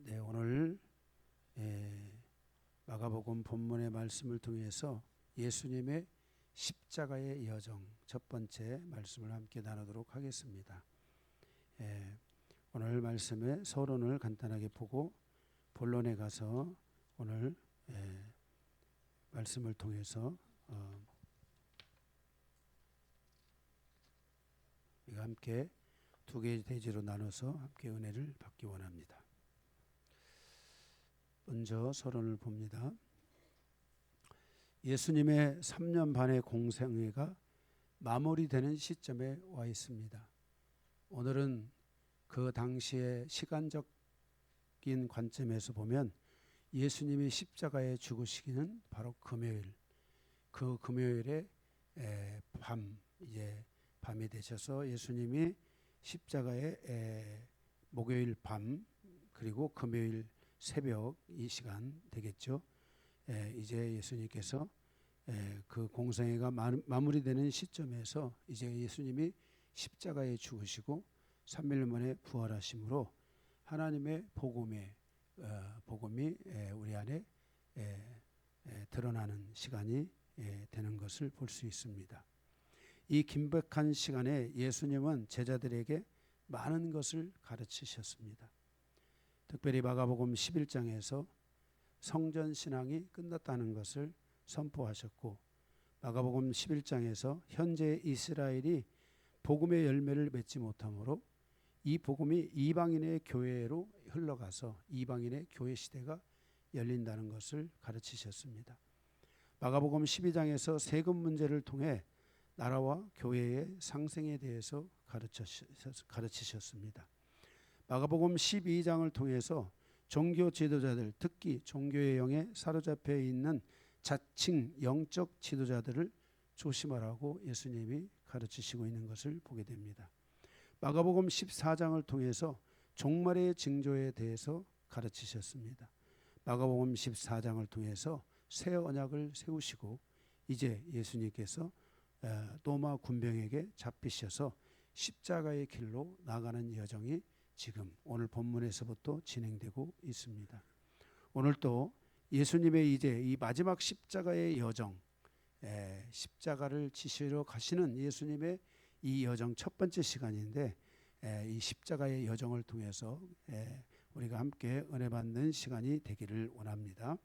네, 오늘 마가복음 본문의 말씀을 통해서 예수님의 십자가의 여정 첫 번째 말씀을 함께 나누도록 하겠습니다. 오늘 말씀의 서론을 간단하게 보고 본론에 가서 오늘 말씀을 통해서 우리가 함께 두 개의 대지로 나눠서 함께 은혜를 받기 원합니다. 먼저 서론을 봅니다. 예수님의 3년 반의 공생애가 마무리되는 시점에 와 있습니다. 오늘은 그 당시의 시간적인 관점에서 보면 예수님이 십자가에 죽으시기는 바로 금요일, 그 금요일에 밤이 되셔서 예수님이 십자가에 목요일 밤 그리고 금요일 새벽 이 시간 되겠죠. 이제 예수님께서 그 공생애가 마무리되는 시점에서 이제 예수님이 십자가에 죽으시고 3일 만에 부활하심으로 하나님의 복음이 우리 안에 드러나는 시간이 되는 것을 볼 수 있습니다. 이 긴박한 시간에 예수님은 제자들에게 많은 것을 가르치셨습니다. 특별히 마가복음 11장에서 성전 신앙이 끝났다는 것을 선포하셨고, 마가복음 11장에서 현재 이스라엘이 복음의 열매를 맺지 못하므로 이 복음이 이방인의 교회로 흘러가서 이방인의 교회 시대가 열린다는 것을 가르치셨습니다. 마가복음 12장에서 세금 문제를 통해 나라와 교회의 상생에 대해서 가르치셨습니다. 마가복음 12장을 통해서 종교 지도자들, 특히 종교의 영에 사로잡혀 있는 자칭 영적 지도자들을 조심하라고 예수님이 가르치시고 있는 것을 보게 됩니다. 마가복음 14장을 통해서 종말의 징조에 대해서 가르치셨습니다. 마가복음 14장을 통해서 새 언약을 세우시고 이제 예수님께서 로마 군병에게 잡히셔서 십자가의 길로 나가는 여정이 지금 오늘 본문에서부터 진행되고 있습니다. 오늘 또 예수님의 이제 이 마지막 십자가의 여정, 십자가를 지시러 가시는 예수님의 이 여정 첫 번째 시간인데, 이 십자가의 여정을 통해서 우리가 함께 은혜 받는 시간이 되기를 원합니다.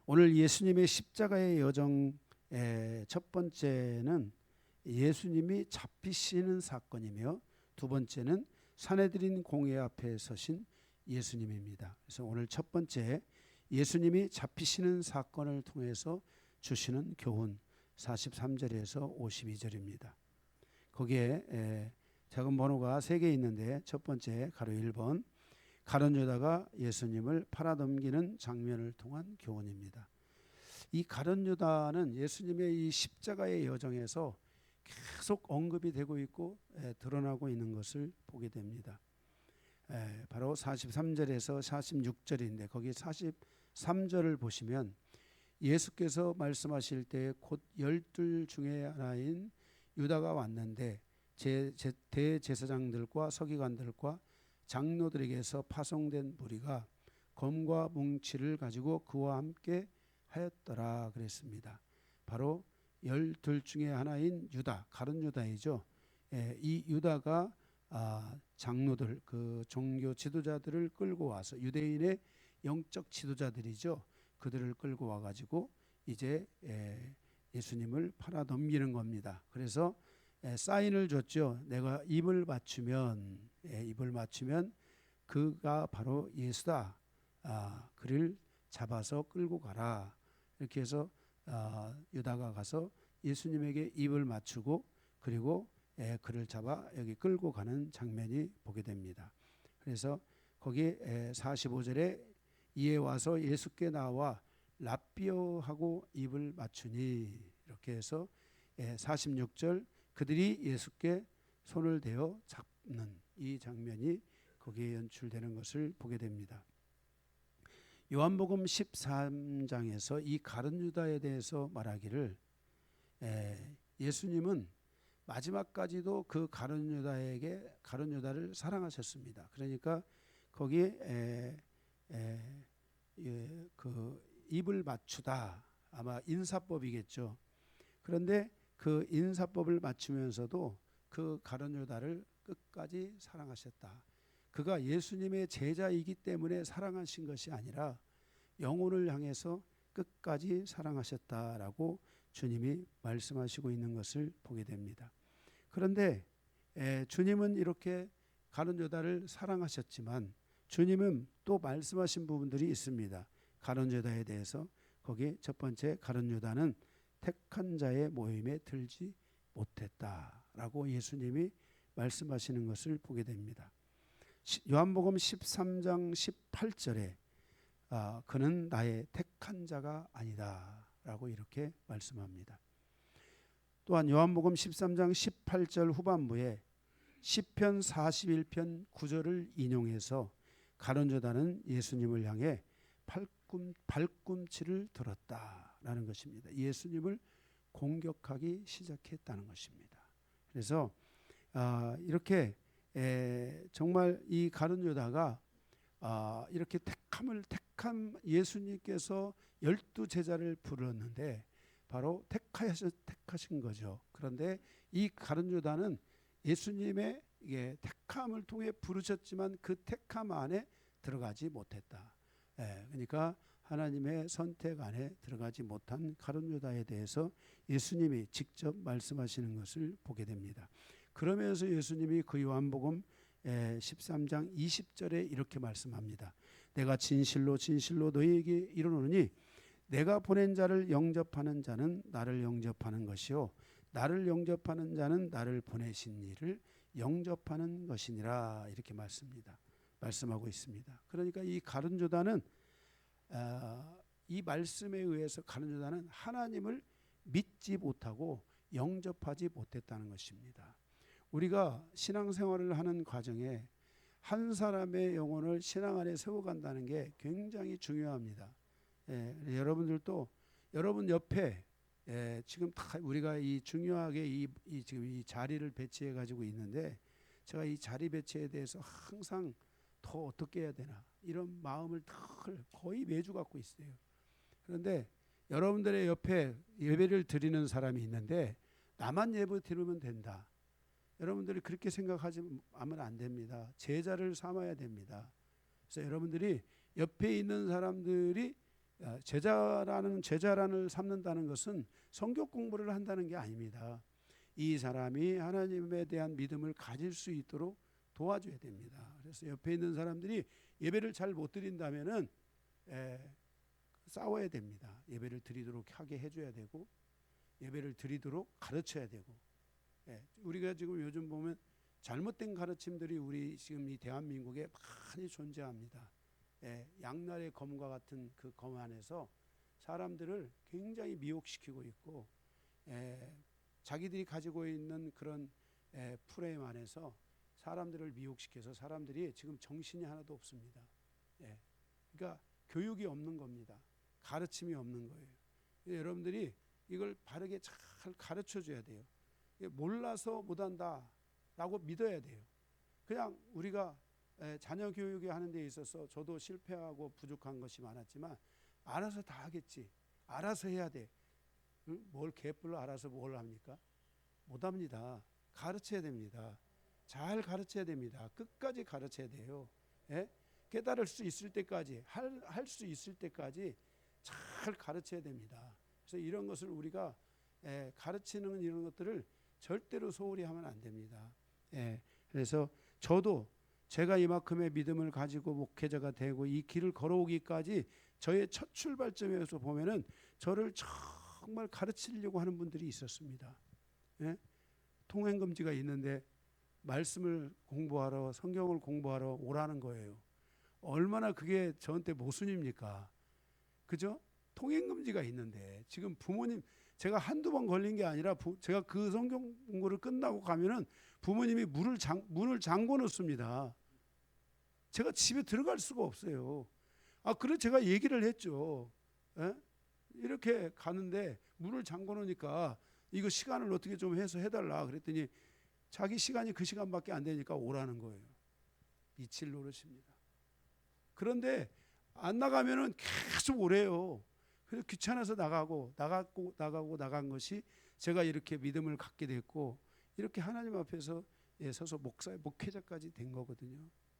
오늘 예수님의 십자가의 여정 첫 번째는 예수님이 잡히시는 사건이며, 두 번째는 산헤드린 공회 앞에 서신 예수님입니다. 그래서 오늘 첫 번째 예수님이 잡히시는 사건을 통해서 주시는 교훈 43절에서 52절입니다. 거기에 작은 번호가 3개 있는데 첫 번째 가로 1번, 가룟 유다가 예수님을 팔아넘기는 장면을 통한 교훈입니다. 이 가룟 유다는 예수님의 이 십자가의 여정에서 계속 언급이 되고 있고 드러나고 있는 것을 보게 됩니다. 바로 43절에서 46절인데 거기 43절을 보시면 예수께서 말씀하실 때 곧 12 중에 하나인 유다가 왔는데 대제사장들과 서기관들과 장로들에게서 파송된 무리가 검과 뭉치를 가지고 그와 함께 하였더라 그랬습니다. 바로 12 중에 하나인 유다, 가룟 유다이죠. 이 유다가 장로들, 그 종교 지도자들을 끌고 와서 유대인의 영적 지도자들이죠. 그들을 끌고 와가지고 이제 예수님을 팔아넘기는 겁니다. 그래서 사인을 줬죠. 내가 입을 맞추면 그가 바로 예수다. 그를 잡아서 끌고 가라. 이렇게 해서 유다가 가서 예수님에게 입을 맞추고 그리고 그를 잡아 여기 끌고 가는 장면이 보게 됩니다. 그래서 거기 45절에 이에 와서 예수께 나와 랍비어하고 입을 맞추니 이렇게 해서 46절 그들이 예수께 손을 대어 잡는 이 장면이 거기에 연출되는 것을 보게 됩니다. 요한복음 13장에서 이 가룟 유다에 대해서 말하기를 예수님은 마지막까지도 그 가룟 유다를 사랑하셨습니다. 그러니까 거기에 그 입을 맞추다, 아마 인사법이겠죠. 그런데 그 인사법을 맞추면서도 그 가룟 유다를 끝까지 사랑하셨다. 그가 예수님의 제자이기 때문에 사랑하신 것이 아니라 영혼을 향해서 끝까지 사랑하셨다라고 주님이 말씀하시고 있는 것을 보게 됩니다. 그런데 주님은 이렇게 가룟 유다를 사랑하셨지만 주님은 또 말씀하신 부분들이 있습니다. 가룟 유다에 대해서 거기 첫 번째, 가룟 유다는 택한 자의 모임에 들지 못했다라고 예수님이 말씀하시는 것을 보게 됩니다. 요한복음 13장 18절에 그는 나의 택한 자가 아니다라고 이렇게 말씀합니다. 또한 요한복음 13장 18절 후반부에 시편 41편 9절을 인용해서 가룟 유다는 예수님을 향해 발꿈치를 들었다라는 것입니다. 예수님을 공격하기 시작했다는 것입니다. 그래서 이렇게 정말 이 가룟 유다가 이렇게 택한 예수님께서 12 제자를 부르는데 바로 택하신 거죠. 그런데 이 가룟 유다는 예수님의 택함을 통해 부르셨지만 그 택함 안에 들어가지 못했다. 그러니까 하나님의 선택 안에 들어가지 못한 가룟 유다에 대해서 예수님이 직접 말씀하시는 것을 보게 됩니다. 그러면서 예수님이 그 요한복음 13장 20절에 이렇게 말씀합니다. 내가 진실로 진실로 너희에게 이르노니 내가 보낸 자를 영접하는 자는 나를 영접하는 것이요 나를 영접하는 자는 나를 보내신 이를 영접하는 것이니라. 이렇게 말씀하고 있습니다. 그러니까 이 가룟 유다는 이 말씀에 의해서 가룟 유다는 하나님을 믿지 못하고 영접하지 못했다는 것입니다. 우리가 신앙생활을 하는 과정에 한 사람의 영혼을 신앙 안에 세워간다는 게 굉장히 중요합니다. 여러분들도 여러분 옆에 지금 다 우리가 이 중요하게 지금 이 자리를 배치해 가지고 있는데 제가 이 자리 배치에 대해서 항상 더 어떻게 해야 되나 이런 마음을 거의 매주 갖고 있어요. 그런데 여러분들의 옆에 예배를 드리는 사람이 있는데 나만 예배 드리면 된다. 여러분들이 그렇게 생각하면 안 됩니다. 제자를 삼아야 됩니다. 그래서 여러분들이 옆에 있는 사람들이 제자란을 삼는다는 것은 성경 공부를 한다는 게 아닙니다. 이 사람이 하나님에 대한 믿음을 가질 수 있도록 도와줘야 됩니다. 그래서 옆에 있는 사람들이 예배를 잘 못 드린다면은 싸워야 됩니다. 예배를 드리도록 하게 해줘야 되고 예배를 드리도록 가르쳐야 되고 우리가 지금 요즘 보면 잘못된 가르침들이 우리 지금 이 대한민국에 많이 존재합니다. 양날의 검과 같은 그 검 안에서 사람들을 굉장히 미혹시키고 있고 자기들이 가지고 있는 그런 프레임 안에서 사람들을 미혹시켜서 사람들이 지금 정신이 하나도 없습니다. 그러니까 교육이 없는 겁니다. 가르침이 없는 거예요. 여러분들이 이걸 바르게 잘 가르쳐 줘야 돼요. 몰라서 못한다라고 믿어야 돼요. 그냥 우리가 자녀 교육에 하는 데 있어서 저도 실패하고 부족한 것이 많았지만 알아서 다 하겠지. 알아서 해야 돼. 뭘 개뿔로 알아서 뭘 합니까? 못합니다. 가르쳐야 됩니다. 잘 가르쳐야 됩니다. 끝까지 가르쳐야 돼요. 깨달을 수 있을 때까지 할 수 있을 때까지 잘 가르쳐야 됩니다. 그래서 이런 것을 우리가 가르치는 이런 것들을 절대로 소홀히 하면 안 됩니다. 그래서 저도 제가 이만큼의 믿음을 가지고 목회자가 되고 이 길을 걸어오기까지 저의 첫 출발점에서 보면은 저를 정말 가르치려고 하는 분들이 있었습니다. 통행금지가 있는데 말씀을 공부하러 성경을 공부하러 오라는 거예요. 얼마나 그게 저한테 모순입니까? 그죠? 통행금지가 있는데 지금 부모님 제가 한두 번 걸린 게 아니라 제가 그 성경 공부를 끝나고 가면은 부모님이 문을 잠궈 놓습니다. 제가 집에 들어갈 수가 없어요. 그래 제가 얘기를 했죠. 이렇게 가는데 문을 잠궈 놓으니까 이거 시간을 어떻게 좀 해서 해달라 그랬더니 자기 시간이 그 시간밖에 안 되니까 오라는 거예요. 이칠 노릇입니다. 그런데 안 나가면은 계속 오래요. 그래서 귀찮아서 나간 것이 제가 이렇게 믿음을 갖게 됐고 이렇게 하나님 앞에서 서서 목회자까지 된 거거든요.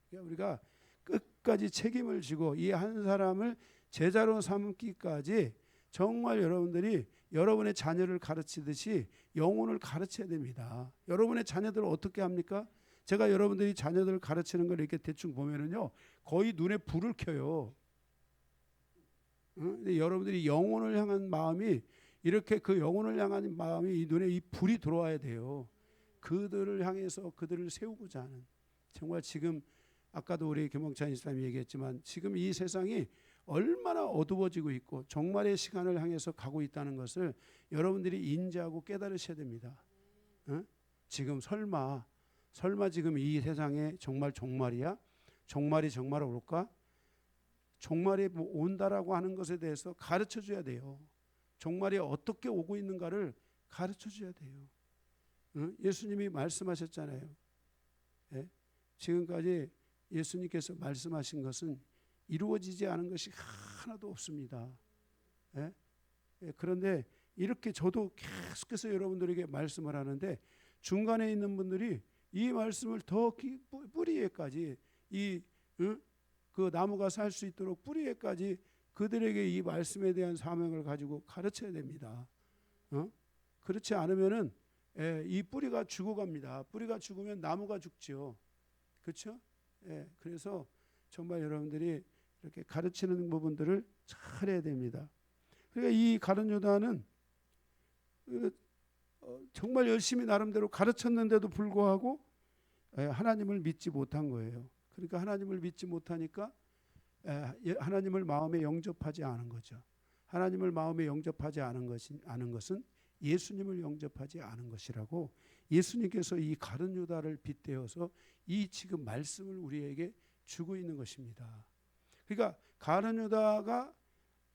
그러니까 우리가 끝까지 책임을 지고 이 한 사람을 제자로 삼기까지 정말 여러분들이 여러분의 자녀를 가르치듯이 영혼을 가르쳐야 됩니다. 여러분의 자녀들을 어떻게 합니까? 제가 여러분들이 자녀들을 가르치는 걸 이렇게 대충 보면은요, 거의 눈에 불을 켜요. 근데 여러분들이 영혼을 향한 마음이 이렇게 그 영혼을 향한 마음이 이 눈에 이 불이 들어와야 돼요. 그들을 향해서 그들을 세우고자 하는, 정말 지금 아까도 우리 김홍찬 이사님이 얘기했지만 지금 이 세상이 얼마나 어두워지고 있고 종말의 시간을 향해서 가고 있다는 것을 여러분들이 인지하고 깨달으셔야 됩니다. 지금 설마 지금 이 세상에 정말 종말이야? 종말이 정말 올까? 종말이 온다라고 하는 것에 대해서 가르쳐 줘야 돼요. 종말이 어떻게 오고 있는가를 가르쳐 줘야 돼요. 예수님이 말씀하셨잖아요. 예? 지금까지 예수님께서 말씀하신 것은 이루어지지 않은 것이 하나도 없습니다. 예? 그런데 이렇게 저도 계속해서 여러분들에게 말씀을 하는데 중간에 있는 분들이 이 말씀을 더 뿌리에까지 그 나무가 살 수 있도록 뿌리에까지 그들에게 이 말씀에 대한 사명을 가지고 가르쳐야 됩니다. 그렇지 않으면은 이 뿌리가 죽어갑니다. 뿌리가 죽으면 나무가 죽죠. 그렇죠? 그래서 정말 여러분들이 이렇게 가르치는 부분들을 잘 해야 됩니다. 그러니까 이 가룟 유다는 정말 열심히 나름대로 가르쳤는데도 불구하고 하나님을 믿지 못한 거예요. 그러니까 하나님을 믿지 못하니까 하나님을 마음에 영접하지 않은 거죠. 하나님을 마음에 영접하지 않은 것은 예수님을 영접하지 않은 것이라고 예수님께서 이 가룟 유다를 빗대어서 이 지금 말씀을 우리에게 주고 있는 것입니다. 그러니까 가룟 유다가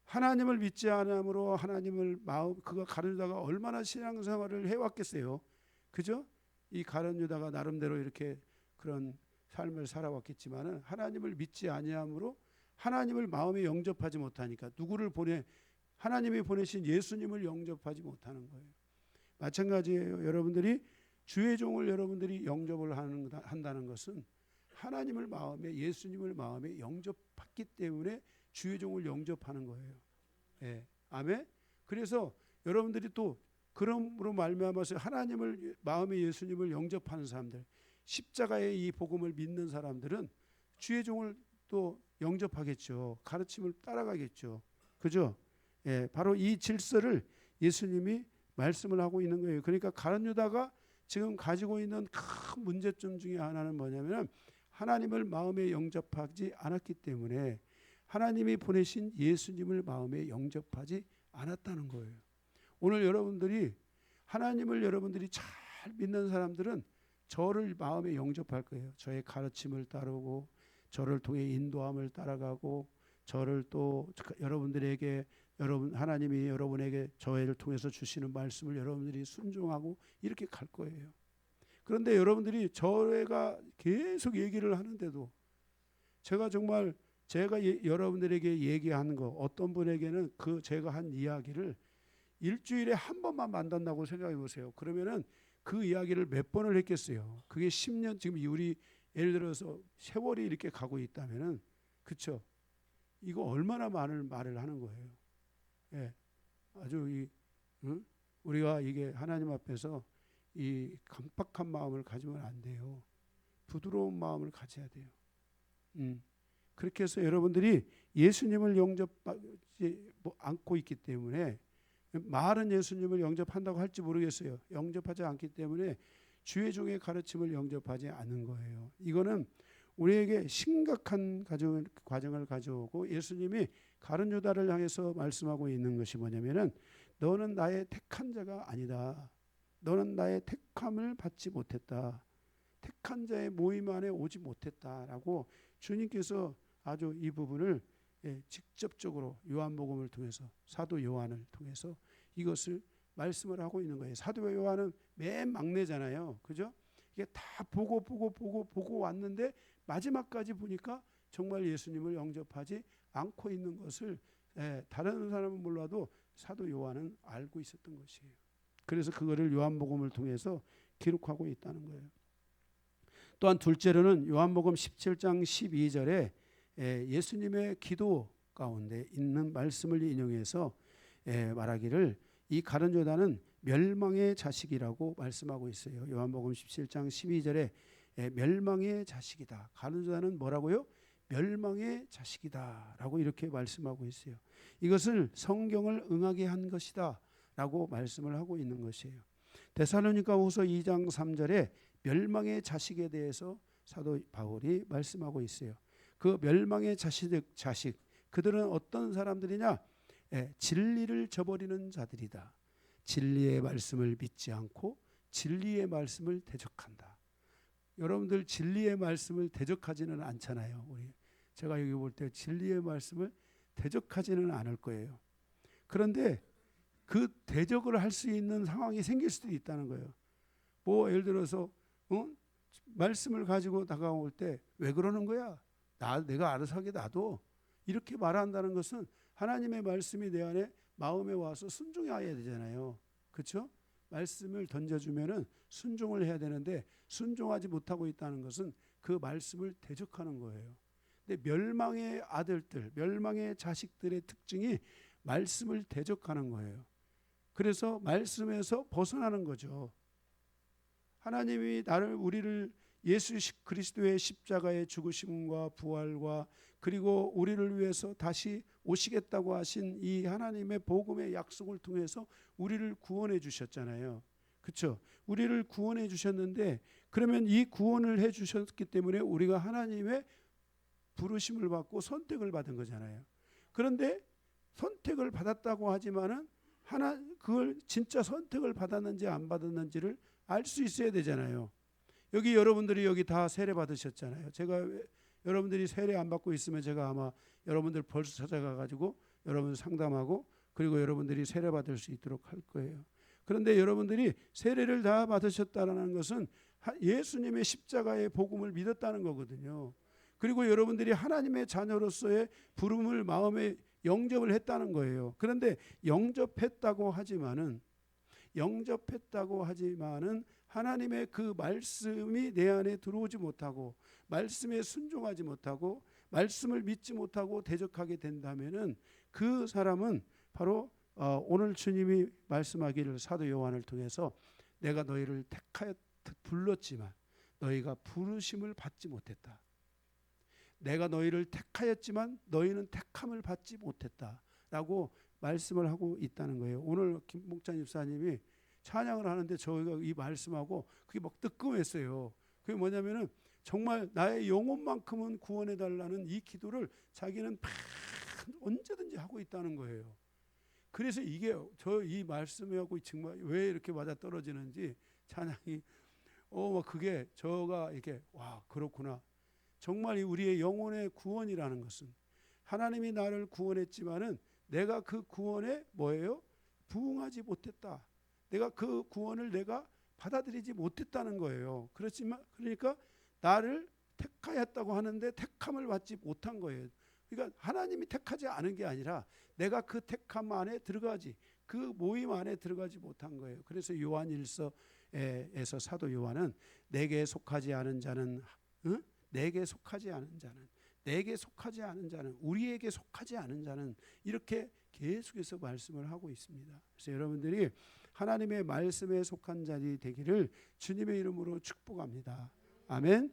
하나님을 믿지 않음으로 그가 가룟 유다가 얼마나 신앙생활을 해왔겠어요. 그죠? 이 가룟 유다가 나름대로 이렇게 그런 삶을 살아왔겠지만은 하나님을 믿지 아니함으로 하나님을 마음에 영접하지 못하니까 하나님이 보내신 예수님을 영접하지 못하는 거예요. 마찬가지예요. 여러분들이 주의 종을 여러분들이 영접을 한다는 것은 하나님을 마음에 예수님을 마음에 영접했기 때문에 주의 종을 영접하는 거예요. 아멘. 그래서 여러분들이 또 그럼으로 말미암아서 하나님을 마음에 예수님을 영접하는 사람들, 십자가의 이 복음을 믿는 사람들은 주의 종을 또 영접하겠죠. 가르침을 따라가겠죠. 그죠? 바로 이 질서를 예수님이 말씀을 하고 있는 거예요. 그러니까 가룟 유다가 지금 가지고 있는 큰 문제점 중에 하나는 뭐냐면 하나님을 마음에 영접하지 않았기 때문에 하나님이 보내신 예수님을 마음에 영접하지 않았다는 거예요. 오늘 여러분들이 하나님을 여러분들이 잘 믿는 사람들은 저를 마음에 영접할 거예요. 저의 가르침을 따르고 저를 통해 인도함을 따라가고 저를 또 여러분들에게 하나님이 여러분에게 저를 통해서 주시는 말씀을 여러분들이 순종하고 이렇게 갈 거예요. 그런데 여러분들이 저가 계속 얘기를 하는데도 제가 여러분들에게 얘기하는 거 어떤 분에게는 제가 한 이야기를 일주일에 한 번만 만난다고 생각해 보세요. 그러면은 그 이야기를 몇 번을 했겠어요. 그게 10년 지금 우리 예를 들어서 세월이 이렇게 가고 있다면은 그렇죠. 이거 얼마나 많은 말을 하는 거예요. 아주 우리가 이게 하나님 앞에서 이 강박한 마음을 가지면 안 돼요. 부드러운 마음을 가져야 돼요. 그렇게 해서 여러분들이 예수님을 영접하지 않고 있기 때문에 말은 예수님을 영접한다고 할지 모르겠어요. 영접하지 않기 때문에 주의 종의 가르침을 영접하지 않는 거예요. 이거는 우리에게 심각한 과정을 가져오고 예수님이 가룟 유다를 향해서 말씀하고 있는 것이 뭐냐면은 너는 나의 택한 자가 아니다. 너는 나의 택함을 받지 못했다. 택한 자의 모임 안에 오지 못했다라고 주님께서 아주 이 부분을 직접적으로 요한복음을 통해서 사도 요한을 통해서 이것을 말씀을 하고 있는 거예요. 사도 요한은 맨 막내잖아요. 그죠? 이게 다 보고 왔는데 마지막까지 보니까 정말 예수님을 영접하지 않고 있는 것을 다른 사람은 몰라도 사도 요한은 알고 있었던 것이에요. 그래서 그거를 요한복음을 통해서 기록하고 있다는 거예요. 또한 둘째로는 요한복음 17장 12절에 예수님의 기도 가운데 있는 말씀을 인용해서 말하기를 이 가룟 유다는 멸망의 자식이라고 말씀하고 있어요. 요한복음 17장 12절에 멸망의 자식이다. 가룟 유다는 뭐라고요? 멸망의 자식이다 라고 이렇게 말씀하고 있어요. 이것을 성경을 응하게 한 것이다 라고 말씀을 하고 있는 것이에요. 데살로니가후서 2장 3절에 멸망의 자식에 대해서 사도 바울이 말씀하고 있어요. 그 멸망의 자식 그들은 어떤 사람들이냐? 진리를 저버리는 자들이다. 진리의 말씀을 믿지 않고 진리의 말씀을 대적한다. 여러분들 진리의 말씀을 대적하지는 않잖아요. 제가 여기 볼 때 진리의 말씀을 대적하지는 않을 거예요. 그런데 그 대적을 할 수 있는 상황이 생길 수도 있다는 거예요. 뭐 예를 들어서 말씀을 가지고 다가올 때 왜 그러는 거야? 내가 알아서 하게 놔둬. 이렇게 말한다는 것은 하나님의 말씀이 내 안에 마음에 와서 순종해야 되잖아요. 그렇죠? 말씀을 던져주면은 순종을 해야 되는데 순종하지 못하고 있다는 것은 그 말씀을 대적하는 거예요. 근데 멸망의 아들들, 멸망의 자식들의 특징이 말씀을 대적하는 거예요. 그래서 말씀에서 벗어나는 거죠. 하나님이 우리를 예수 그리스도의 십자가의 죽으심과 부활과 그리고 우리를 위해서 다시 오시겠다고 하신 이 하나님의 복음의 약속을 통해서 우리를 구원해 주셨잖아요. 그렇죠? 우리를 구원해 주셨는데 그러면 이 구원을 해 주셨기 때문에 우리가 하나님의 부르심을 받고 선택을 받은 거잖아요. 그런데 선택을 받았다고 하지만은 그걸 진짜 선택을 받았는지 안 받았는지를 알 수 있어야 되잖아요. 여러분들이 여기 다 세례 받으셨잖아요. 제가 여러분들이 세례 안 받고 있으면 제가 아마 여러분들 벌써 찾아가 가지고 여러분 상담하고 그리고 여러분들이 세례 받을 수 있도록 할 거예요. 그런데 여러분들이 세례를 다 받으셨다는 것은 예수님의 십자가의 복음을 믿었다는 거거든요. 그리고 여러분들이 하나님의 자녀로서의 부름을 마음에 영접을 했다는 거예요. 그런데 영접했다고 하지만은 하나님의 그 말씀이 내 안에 들어오지 못하고 말씀에 순종하지 못하고 말씀을 믿지 못하고 대적하게 된다면은 그 사람은 바로 오늘 주님이 말씀하기를 사도 요한을 통해서 내가 너희를 택하여 불렀지만 너희가 부르심을 받지 못했다. 내가 너희를 택하였지만 너희는 택함을 받지 못했다라고 말씀을 하고 있다는 거예요. 오늘 김 목사님 집사님이 찬양을 하는데 저희가 이 말씀하고 그게 막 뜨끔했어요. 그게 뭐냐면은 정말 나의 영혼만큼은 구원해 달라는 이 기도를 자기는 언제든지 하고 있다는 거예요. 그래서 이게 이 말씀하고 정말 왜 이렇게 맞아 떨어지는지 찬양이 그게 저가 이렇게 와 그렇구나. 정말 우리의 영혼의 구원이라는 것은 하나님이 나를 구원했지만은 내가 그 구원에 뭐예요? 부응하지 못했다. 내가 그 구원을 내가 받아들이지 못했다는 거예요. 그러니까 나를 택하였다고 하는데 택함을 받지 못한 거예요. 그러니까 하나님이 택하지 않은 게 아니라 내가 그 택함 안에 들어가지 그 모임 안에 들어가지 못한 거예요. 그래서 요한일서에서 사도 요한은 내게 속하지 않은 자는 내게 속하지 않은 자는 내게 속하지 않은 자는 우리에게 속하지 않은 자는 이렇게 계속해서 말씀을 하고 있습니다. 그래서 여러분들이 하나님의 말씀에 속한 자들이 되기를 주님의 이름으로 축복합니다. 아멘.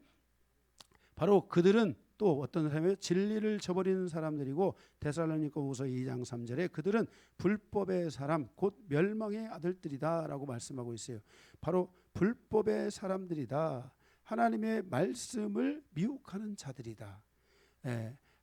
바로 그들은 또 어떤 사람이에요? 진리를 저버리는 사람들이고 데살로니가후서 2장 3절에 그들은 불법의 사람 곧 멸망의 아들들이다 라고 말씀하고 있어요. 바로 불법의 사람들이다. 하나님의 말씀을 미혹하는 자들이다.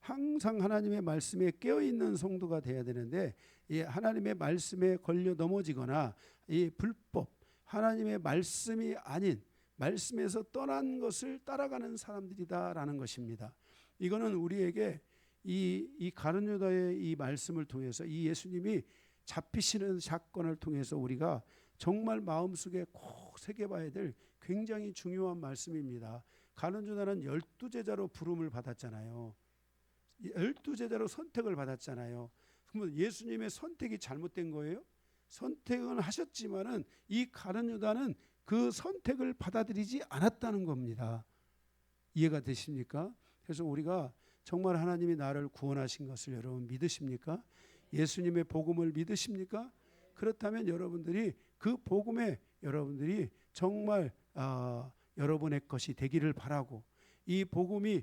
항상 하나님의 말씀에 깨어있는 성도가 되어야 되는데 이 하나님의 말씀에 걸려 넘어지거나 이 불법 하나님의 말씀이 아닌 말씀에서 떠난 것을 따라가는 사람들이다라는 것입니다. 이거는 우리에게 이 가룟 유다의 이 말씀을 통해서 이 예수님이 잡히시는 사건을 통해서 우리가 정말 마음속에 꼭 새겨봐야 될 굉장히 중요한 말씀입니다. 가룟 유다는 12제자로 부름을 받았잖아요. 12제자로 선택을 받았잖아요. 그러면 예수님의 선택이 잘못된 거예요? 선택은 하셨지만은 이 가룟 유다는 그 선택을 받아들이지 않았다는 겁니다. 이해가 되십니까? 그래서 우리가 정말 하나님이 나를 구원하신 것을 여러분 믿으십니까? 예수님의 복음을 믿으십니까? 그렇다면 여러분들이 그 복음에 여러분들이 정말 여러분의 것이 되기를 바라고, 이 복음이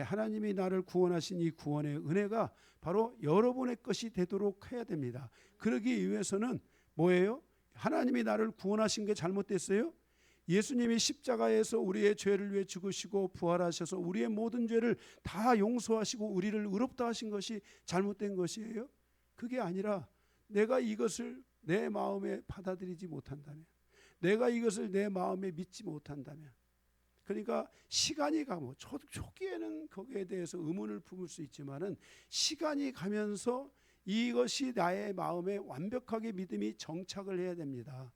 하나님이 나를 구원하신 이 구원의 은혜가 바로 여러분의 것이 되도록 해야 됩니다. 그러기 위해서는 뭐예요? 하나님이 나를 구원하신 게 잘못됐어요? 예수님이 십자가에서 우리의 죄를 위해 죽으시고 부활하셔서 우리의 모든 죄를 다 용서하시고 우리를 의롭다 하신 것이 잘못된 것이에요? 그게 아니라 내가 이것을 내 마음에 받아들이지 못한다면, 내가 이것을 내 마음에 믿지 못한다면, 그러니까 시간이 가면 초기에는 거기에 대해서 의문을 품을 수 있지만은 시간이 가면서 이것이 나의 마음에 완벽하게 믿음이 정착을 해야 됩니다.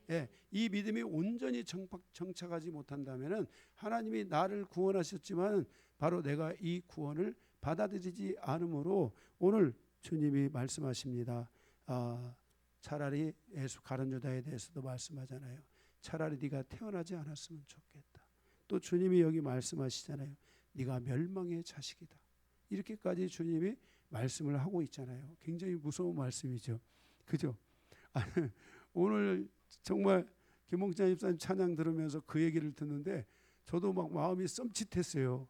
예, 이 믿음이 온전히 정착하지 못한다면은 하나님이 나를 구원하셨지만 바로 내가 이 구원을 받아들이지 않으므로 오늘 주님이 말씀하십니다. 차라리 예수 가룟 유다에 대해서도 말씀하잖아요. 차라리 네가 태어나지 않았으면 좋겠다. 또 주님이 여기 말씀하시잖아요. 네가 멸망의 자식이다. 이렇게까지 주님이 말씀을 하고 있잖아요. 굉장히 무서운 말씀이죠. 그죠? 오늘 정말 김홍찬 집사님 찬양 들으면서 그 얘기를 듣는데 저도 막 마음이 썸칫했어요.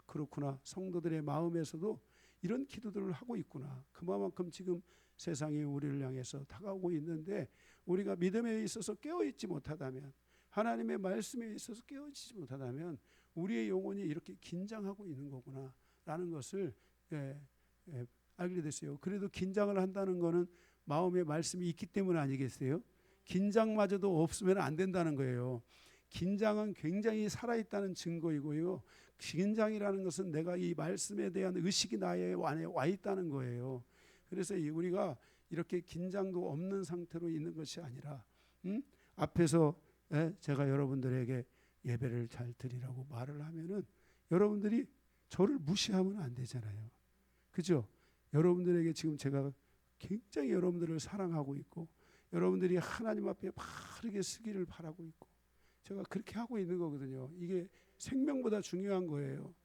그렇구나. 성도들의 마음에서도 이런 기도들을 하고 있구나. 그만큼 지금 세상이 우리를 향해서 다가오고 있는데 우리가 믿음에 있어서 깨어있지 못하다면, 하나님의 말씀에 있어서 깨어있지 못하다면 우리의 영혼이 이렇게 긴장하고 있는 거구나 라는 것을 알게 됐어요. 그래도 긴장을 한다는 것은 마음의 말씀이 있기 때문 아니겠어요? 긴장마저도 없으면 안 된다는 거예요. 긴장은 굉장히 살아있다는 증거이고요. 긴장이라는 것은 내가 이 말씀에 대한 의식이 나의 안에 와 있다는 거예요. 그래서 우리가 이렇게 긴장도 없는 상태로 있는 것이 아니라 앞에서 제가 여러분들에게 예배를 잘 드리라고 말을 하면은 여러분들이 저를 무시하면 안 되잖아요. 그죠? 여러분들에게 지금 제가 굉장히 여러분들을 사랑하고 있고 여러분들이 하나님 앞에 바르게 서기를 바라고 있고 제가 그렇게 하고 있는 거거든요. 이게 생명보다 중요한 거예요.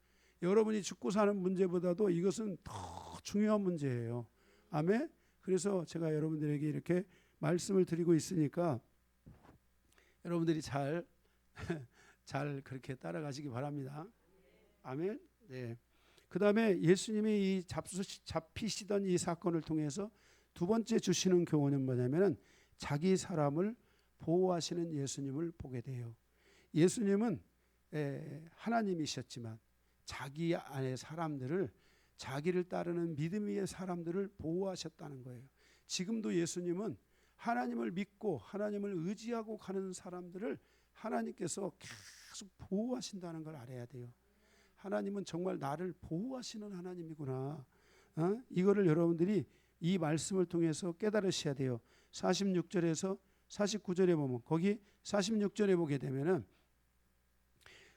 여러분이 죽고 사는 문제보다도 이것은 더 중요한 문제예요. 아멘. 그래서 제가 여러분들에게 이렇게 말씀을 드리고 있으니까 여러분들이 잘 그렇게 따라가시기 바랍니다. 아멘. 네. 그 다음에 예수님이 이 잡히시던 이 사건을 통해서 두 번째 주시는 교훈은 뭐냐면은 자기 사람을 보호하시는 예수님을 보게 돼요. 예수님은 하나님이셨지만 자기 안의 사람들을, 자기를 따르는 믿음 위의 사람들을 보호하셨다는 거예요. 지금도 예수님은 하나님을 믿고 하나님을 의지하고 가는 사람들을 하나님께서 계속 보호하신다는 걸 알아야 돼요. 하나님은 정말 나를 보호하시는 하나님이구나. 이거를 여러분들이 이 말씀을 통해서 깨달으셔야 돼요. 46절에서 49절에 보면, 거기 46절에 보게 되면은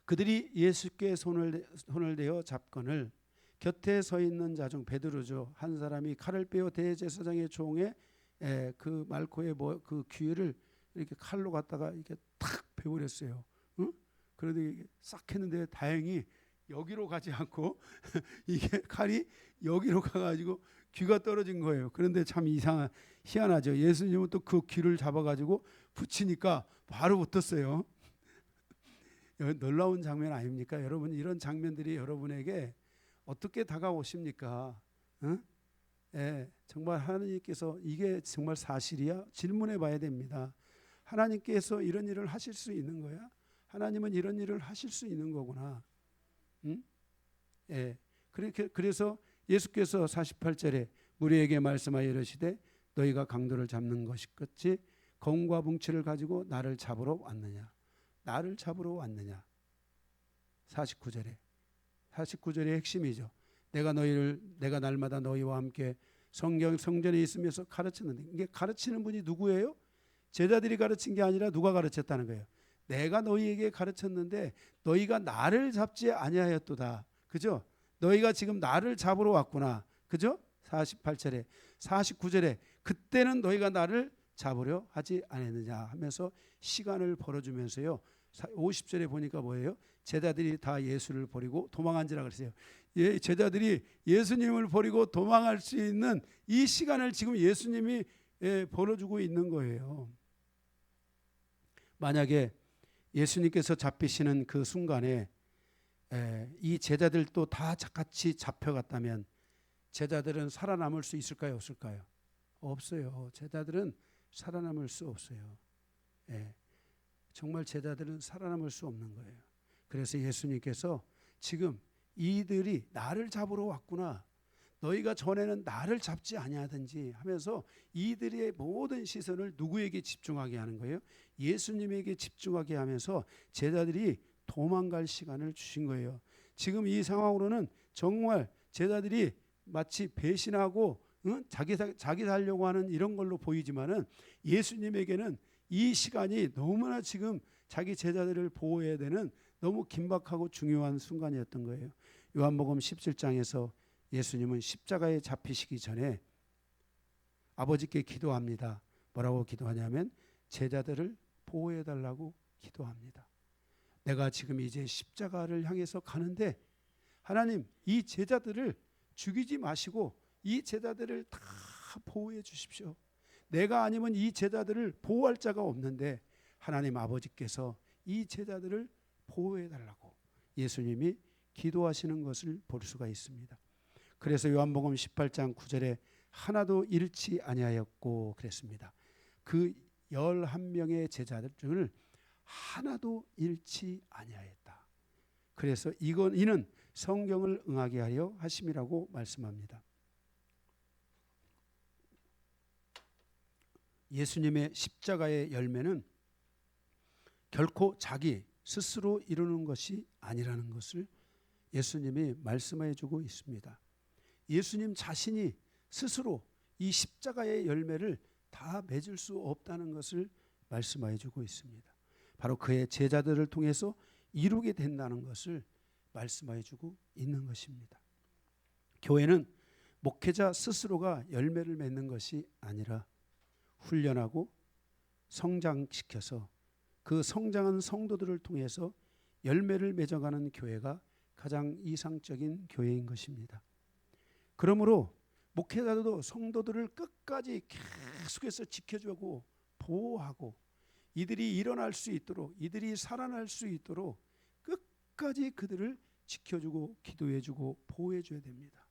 그들이 예수께 손을 대어 잡거늘 곁에 서 있는 자 중 베드로죠. 한 사람이 칼을 빼어 대제사장의 종의 그 말코의 그 귀를 이렇게 칼로 갖다가 이렇게 탁 베버렸어요. 그래도 이게 싹 했는데 다행히 여기로 가지 않고 이게 칼이 여기로 가가지고 귀가 떨어진 거예요. 그런데 참 희한하죠. 예수님은 또 그 귀를 잡아가지고 붙이니까 바로 붙었어요. 놀라운 장면 아닙니까? 여러분, 이런 장면들이 여러분에게 어떻게 다가오십니까? 정말 하나님께서 이게 정말 사실이야? 질문해 봐야 됩니다. 하나님께서 이런 일을 하실 수 있는 거야? 하나님은 이런 일을 하실 수 있는 거구나. 그래서 예수께서 48절에 무리에게 말씀하여 이르시되 너희가 강도를 잡는 것이겠지 검과 뭉치를 가지고 나를 잡으러 왔느냐. 나를 잡으러 왔느냐. 49절의 핵심이죠. 내가 날마다 너희와 함께 성전에 있으면서 가르쳤는데, 이게 가르치는 분이 누구예요? 제자들이 가르친 게 아니라 누가 가르쳤다는 거예요? 내가 너희에게 가르쳤는데 너희가 나를 잡지 아니하였도다. 그죠? 너희가 지금 나를 잡으러 왔구나. 그죠? 48절에 49절에 그때는 너희가 나를 잡으려 하지 않았느냐 하면서 시간을 벌어주면서요. 50절에 보니까 뭐예요? 제자들이 다 예수를 버리고 도망한지라 그랬어요. 예, 제자들이 예수님을 버리고 도망할 수 있는 이 시간을 지금 예수님이 벌어주고 있는 거예요. 만약에 예수님께서 잡히시는 그 순간에 이 제자들도 다 같이 잡혀갔다면 제자들은 살아남을 수 있을까요? 없을까요? 없어요. 제자들은 살아남을 수 없어요. 정말 제자들은 살아남을 수 없는 거예요. 그래서 예수님께서 지금 이들이 나를 잡으러 왔구나. 너희가 전에는 나를 잡지 아니하든지 하면서 이들의 모든 시선을 누구에게 집중하게 하는 거예요? 예수님에게 집중하게 하면서 제자들이 도망갈 시간을 주신 거예요. 지금 이 상황으로는 정말 제자들이 마치 배신하고 자기 살려고 하는 이런 걸로 보이지만은 예수님에게는 이 시간이 너무나 지금 자기 제자들을 보호해야 되는 너무 긴박하고 중요한 순간이었던 거예요. 요한복음 17장에서 예수님은 십자가에 잡히시기 전에 아버지께 기도합니다. 뭐라고 기도하냐면 제자들을 보호해 달라고 기도합니다. 내가 지금 이제 십자가를 향해서 가는데 하나님 이 제자들을 죽이지 마시고 이 제자들을 다 보호해 주십시오. 내가 아니면 이 제자들을 보호할 자가 없는데 하나님 아버지께서 이 제자들을 보호해 달라고 예수님이 기도하시는 것을 볼 수가 있습니다. 그래서 요한복음 18장 9절에 하나도 잃지 아니하였고 그랬습니다. 그 11명의 제자들 하나도 잃지 아니하였다. 그래서 이는 성경을 응하게 하려 하심이라고 말씀합니다. 예수님의 십자가의 열매는 결코 자기 스스로 이루는 것이 아니라는 것을 예수님이 말씀해 주고 있습니다. 예수님 자신이 스스로 이 십자가의 열매를 다 맺을 수 없다는 것을 말씀해 주고 있습니다. 바로 그의 제자들을 통해서 이루게 된다는 것을 말씀해 주고 있는 것입니다. 교회는 목회자 스스로가 열매를 맺는 것이 아니라 훈련하고 성장시켜서 그 성장한 성도들을 통해서 열매를 맺어가는 교회가 가장 이상적인 교회인 것입니다. 그러므로 목회자도 성도들을 끝까지 계속해서 지켜주고 보호하고 이들이 일어날 수 있도록 이들이 살아날 수 있도록 끝까지 그들을 지켜주고 기도해주고 보호해줘야 됩니다.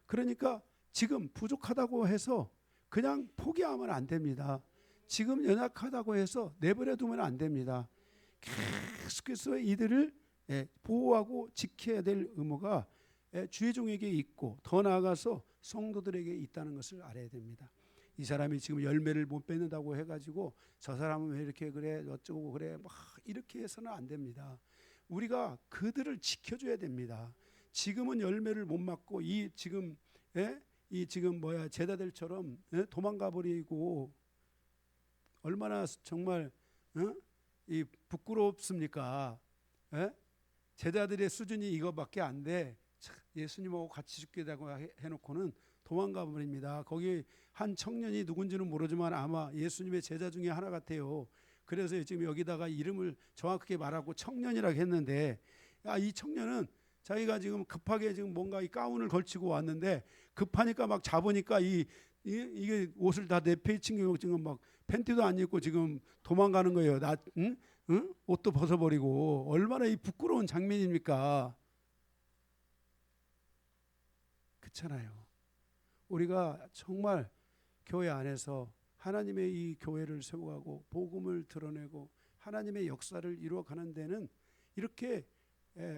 그러니까 지금 부족하다고 해서 그냥 포기하면 안 됩니다. 지금 연약하다고 해서 내버려 두면 안 됩니다. 계속해서 이들을 보호하고 지켜야 될 의무가 주의 종에게 있고 더 나아가서 성도들에게 있다는 것을 알아야 됩니다. 이 사람이 지금 열매를 못 맺는다고 해가지고 저 사람은 왜 이렇게 그래 어쩌고 그래 막 이렇게 해서는 안 됩니다. 우리가 그들을 지켜줘야 됩니다. 지금은 열매를 못 맞고 이 지금 제자들처럼 도망가 버리고 얼마나 정말 이 부끄럽습니까? 제자들의 수준이 이거밖에 안 돼. 예수님하고 같이 죽겠다고 해놓고는 도망가 버립니다. 거기 한 청년이 누군지는 모르지만 아마 예수님의 제자 중에 하나 같아요. 그래서 지금 여기다가 이름을 정확하게 말하고 청년이라고 했는데 이 청년은 자기가 지금 급하게 지금 뭔가 이 가운을 걸치고 왔는데 급하니까 막 잡으니까 이게 옷을 다 내팽개치고 지금 막 팬티도 안 입고 지금 도망가는 거예요. 옷도 벗어버리고 얼마나 이 부끄러운 장면입니까? 그렇잖아요. 우리가 정말 교회 안에서 하나님의 이 교회를 세워가고 복음을 드러내고 하나님의 역사를 이루어가는 데는 이렇게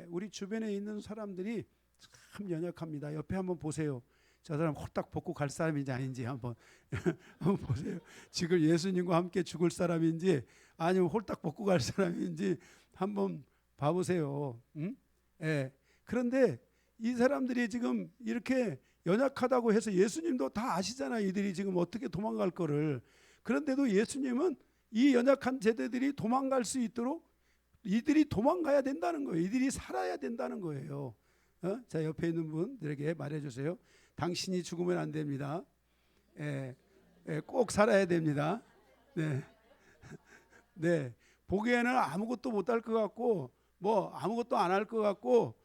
우리 주변에 있는 사람들이 참 연약합니다. 옆에 한번 보세요. 저 사람 홀딱 벗고 갈 사람인지 아닌지 한번 보세요. 지금 예수님과 함께 죽을 사람인지 아니면 홀딱 벗고 갈 사람인지 한번 봐보세요. 그런데 이 사람들이 지금 이렇게 연약하다고 해서 예수님도 다 아시잖아요. 이들이 지금 어떻게 도망갈 거를. 그런데도 예수님은 이 연약한 제자들이 도망갈 수 있도록 이들이 도망가야 된다는 거예요. 이들이 살아야 된다는 거예요. 자, 옆에 있는 분들에게 말해주세요. 당신이 죽으면 안 됩니다. 꼭 살아야 됩니다. 네, 네. 보기에는 아무것도 못할 것 같고 뭐 아무것도 안 할 것 같고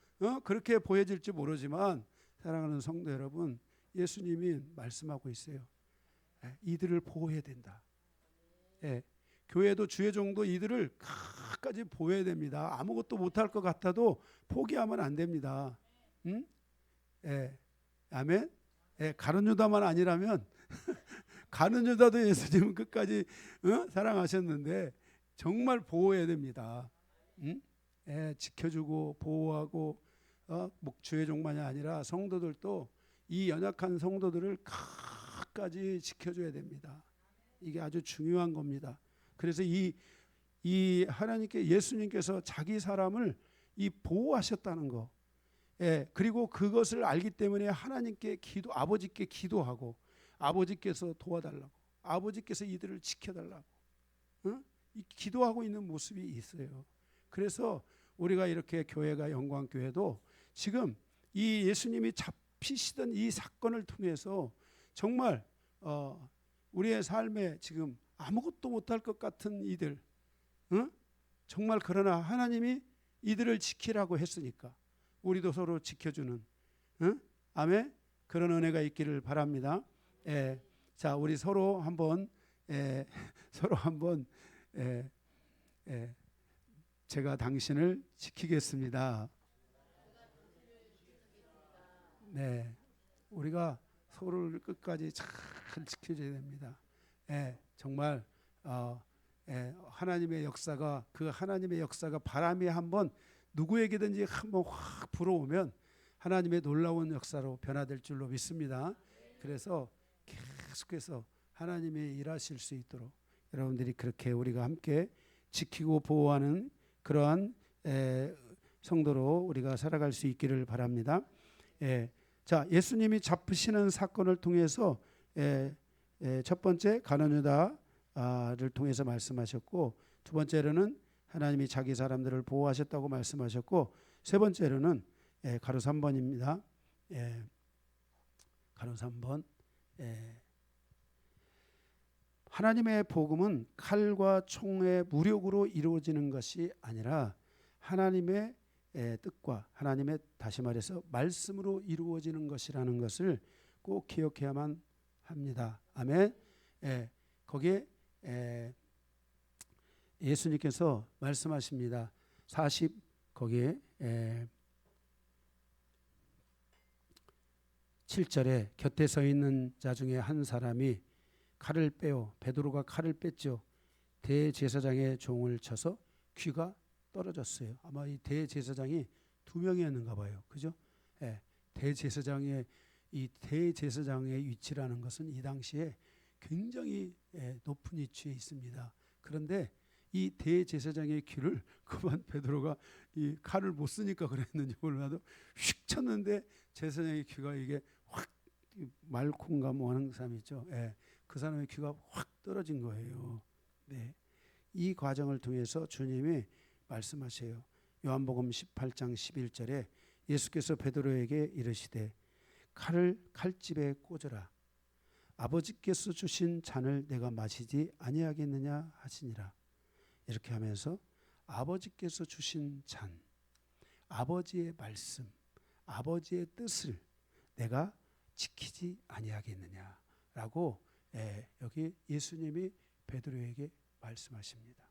그렇게 보여질지 모르지만 사랑하는 성도 여러분, 예수님이 말씀하고 있어요. 이들을 보호해야 된다. 교회도 주의 종도 이들을 끝까지 보호해야 됩니다. 아무것도 못할 것 같아도 포기하면 안 됩니다. 아멘. 가룟 유다만 아니라면 가룟 유다도 예수님은 끝까지 사랑하셨는데 정말 보호해야 됩니다. 지켜주고 보호하고 주의 종만이 아니라 성도들도 이 연약한 성도들을 끝까지 지켜줘야 됩니다. 이게 아주 중요한 겁니다. 그래서 이 하나님께 예수님께서 자기 사람을 이 보호하셨다는 거. 그리고 그것을 알기 때문에 하나님께 아버지께 기도하고 아버지께서 도와달라고, 아버지께서 이들을 지켜달라고 기도하고 있는 모습이 있어요. 그래서 우리가 이렇게 교회가 영광교회도 지금 이 예수님이 잡히시던 이 사건을 통해서 정말 우리의 삶에 지금 아무것도 못할 것 같은 이들, 정말 그러나 하나님이 이들을 지키라고 했으니까 우리도 서로 지켜주는 아멘, 그런 은혜가 있기를 바랍니다. 자, 우리 서로 한번 제가 당신을 지키겠습니다. 네, 우리가 서로를 끝까지 잘 지켜줘야 됩니다. 정말 하나님의 역사가 바람이 한번 누구에게든지 한번 확 불어오면 하나님의 놀라운 역사로 변화될 줄로 믿습니다. 그래서 계속해서 하나님이 일하실 수 있도록 여러분들이 그렇게 우리가 함께 지키고 보호하는 그러한 성도로 우리가 살아갈 수 있기를 바랍니다. 자, 예수님이 잡으시는 사건을 통해서 첫 번째 가룟 유다를 통해서 말씀하셨고, 두 번째로는 하나님이 자기 사람들을 보호하셨다고 말씀하셨고, 세 번째로는 가로 3번입니다. 가로 3번. 하나님의 복음은 칼과 총의 무력으로 이루어지는 것이 아니라 하나님의 뜻과 하나님의, 다시 말해서 말씀으로 이루어지는 것이라는 것을 꼭 기억해야만 합니다. 아멘. 거기에 예수님께서 말씀하십니다. 40 거기에 7절에 곁에 서 있는 자 중에 한 사람이 칼을 빼어, 베드로가 칼을 뺐죠. 대제사장의 종을 쳐서 귀가 떨어졌어요. 아마 이 대제사장이 2명이었는가 봐요. 그죠? 대제사장의 위치라는 것은 이 당시에 굉장히 높은 위치에 있습니다. 그런데 이 대제사장의 귀를 그만 베드로가 이 칼을 못 쓰니까 그랬는지 몰라도 휙 쳤는데 제사장의 귀가 이게 확, 말콩가 뭐 하는 사람 있죠. 그 사람의 귀가 확 떨어진 거예요. 네. 이 과정을 통해서 주님이 말씀하세요. 요한복음 18장 11절에 예수께서 베드로에게 이르시되 칼을 칼집에 꽂으라. 아버지께서 주신 잔을 내가 마시지 아니하겠느냐 하시니라. 이렇게 하면서 아버지께서 주신 잔, 아버지의 말씀, 아버지의 뜻을 내가 지키지 아니하겠느냐라고 여기 예수님이 베드로에게 말씀하십니다.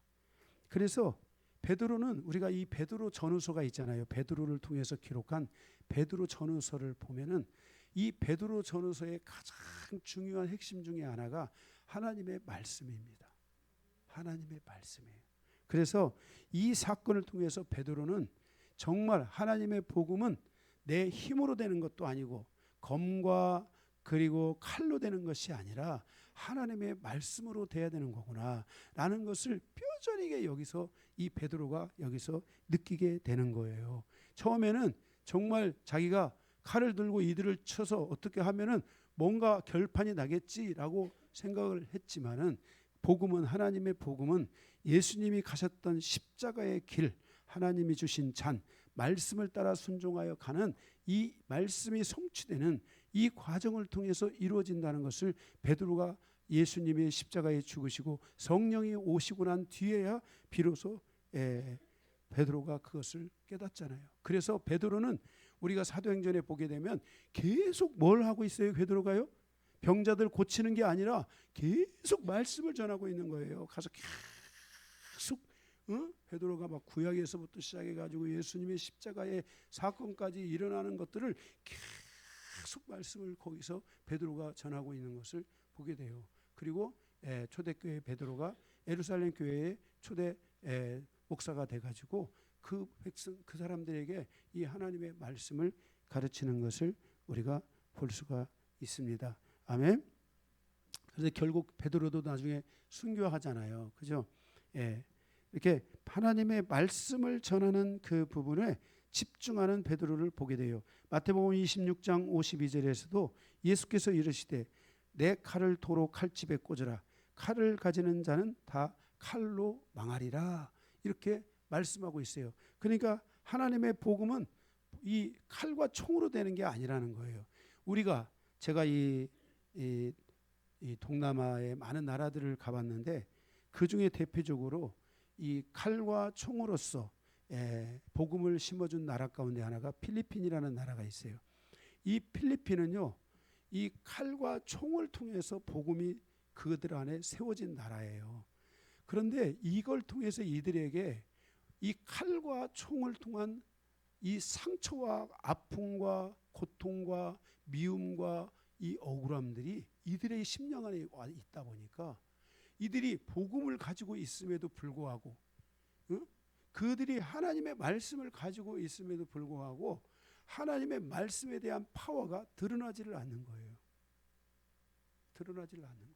그래서 베드로는, 우리가 이 베드로 전후서가 있잖아요. 베드로를 통해서 기록한 베드로 전후서를 보면은 이 베드로 전후서의 가장 중요한 핵심 중에 하나가 하나님의 말씀입니다. 하나님의 말씀이에요. 그래서 이 사건을 통해서 베드로는 정말 하나님의 복음은 내 힘으로 되는 것도 아니고 검과 그리고 칼로 되는 것이 아니라 하나님의 말씀으로 돼야 되는 거구나 라는 것을 뼈저리게 여기서 이 베드로가 여기서 느끼게 되는 거예요. 처음에는 정말 자기가 칼을 들고 이들을 쳐서 어떻게 하면은 뭔가 결판이 나겠지라고 생각을 했지만은 복음은, 하나님의 복음은 예수님이 가셨던 십자가의 길, 하나님이 주신 잔, 말씀을 따라 순종하여 가는 이 말씀이 성취되는 이 과정을 통해서 이루어진다는 것을 베드로가 예수님의 십자가에 죽으시고 성령이 오시고 난 뒤에야 비로소 베드로가 그것을 깨닫잖아요. 그래서 베드로는 우리가 사도행전에 보게 되면 계속 뭘 하고 있어요? 베드로가요? 병자들 고치는 게 아니라 계속 말씀을 전하고 있는 거예요. 가서 계속 베드로가 막 구약에서부터 시작해가지고 예수님의 십자가의 사건까지 일어나는 것들을 계속 말씀을 거기서 베드로가 전하고 있는 것을 보게 돼요. 그리고 초대교회 베드로가 예루살렘 교회의 초대 목사가 돼가지고 그 백성, 그 사람들에게 이 하나님의 말씀을 가르치는 것을 우리가 볼 수가 있습니다. 아멘. 그래서 결국 베드로도 나중에 순교하잖아요. 그죠? 이렇게 하나님의 말씀을 전하는 그 부분에 집중하는 베드로를 보게 돼요. 마태복음 26장 52절에서도 예수께서 이르시되 내 칼을 도로 칼집에 꽂으라. 칼을 가지는 자는 다 칼로 망하리라. 이렇게 말씀하고 있어요. 그러니까 하나님의 복음은 이 칼과 총으로 되는 게 아니라는 거예요. 제가 이 동남아의 많은 나라들을 가봤는데 그 중에 대표적으로 이 칼과 총으로서 복음을 심어준 나라 가운데 하나가 필리핀이라는 나라가 있어요. 이 필리핀은요, 이 칼과 총을 통해서 복음이 그들 안에 세워진 나라예요. 그런데 이걸 통해서 이들에게 이 칼과 총을 통한 이 상처와 아픔과 고통과 미움과 이 억울함들이 이들의 심령 안에 있다 보니까 이들이 복음을 가지고 있음에도 불구하고 그들이 하나님의 말씀을 가지고 있음에도 불구하고 하나님의 말씀에 대한 파워가 드러나지를 않는 거예요. 드러나지를 않는 거예요.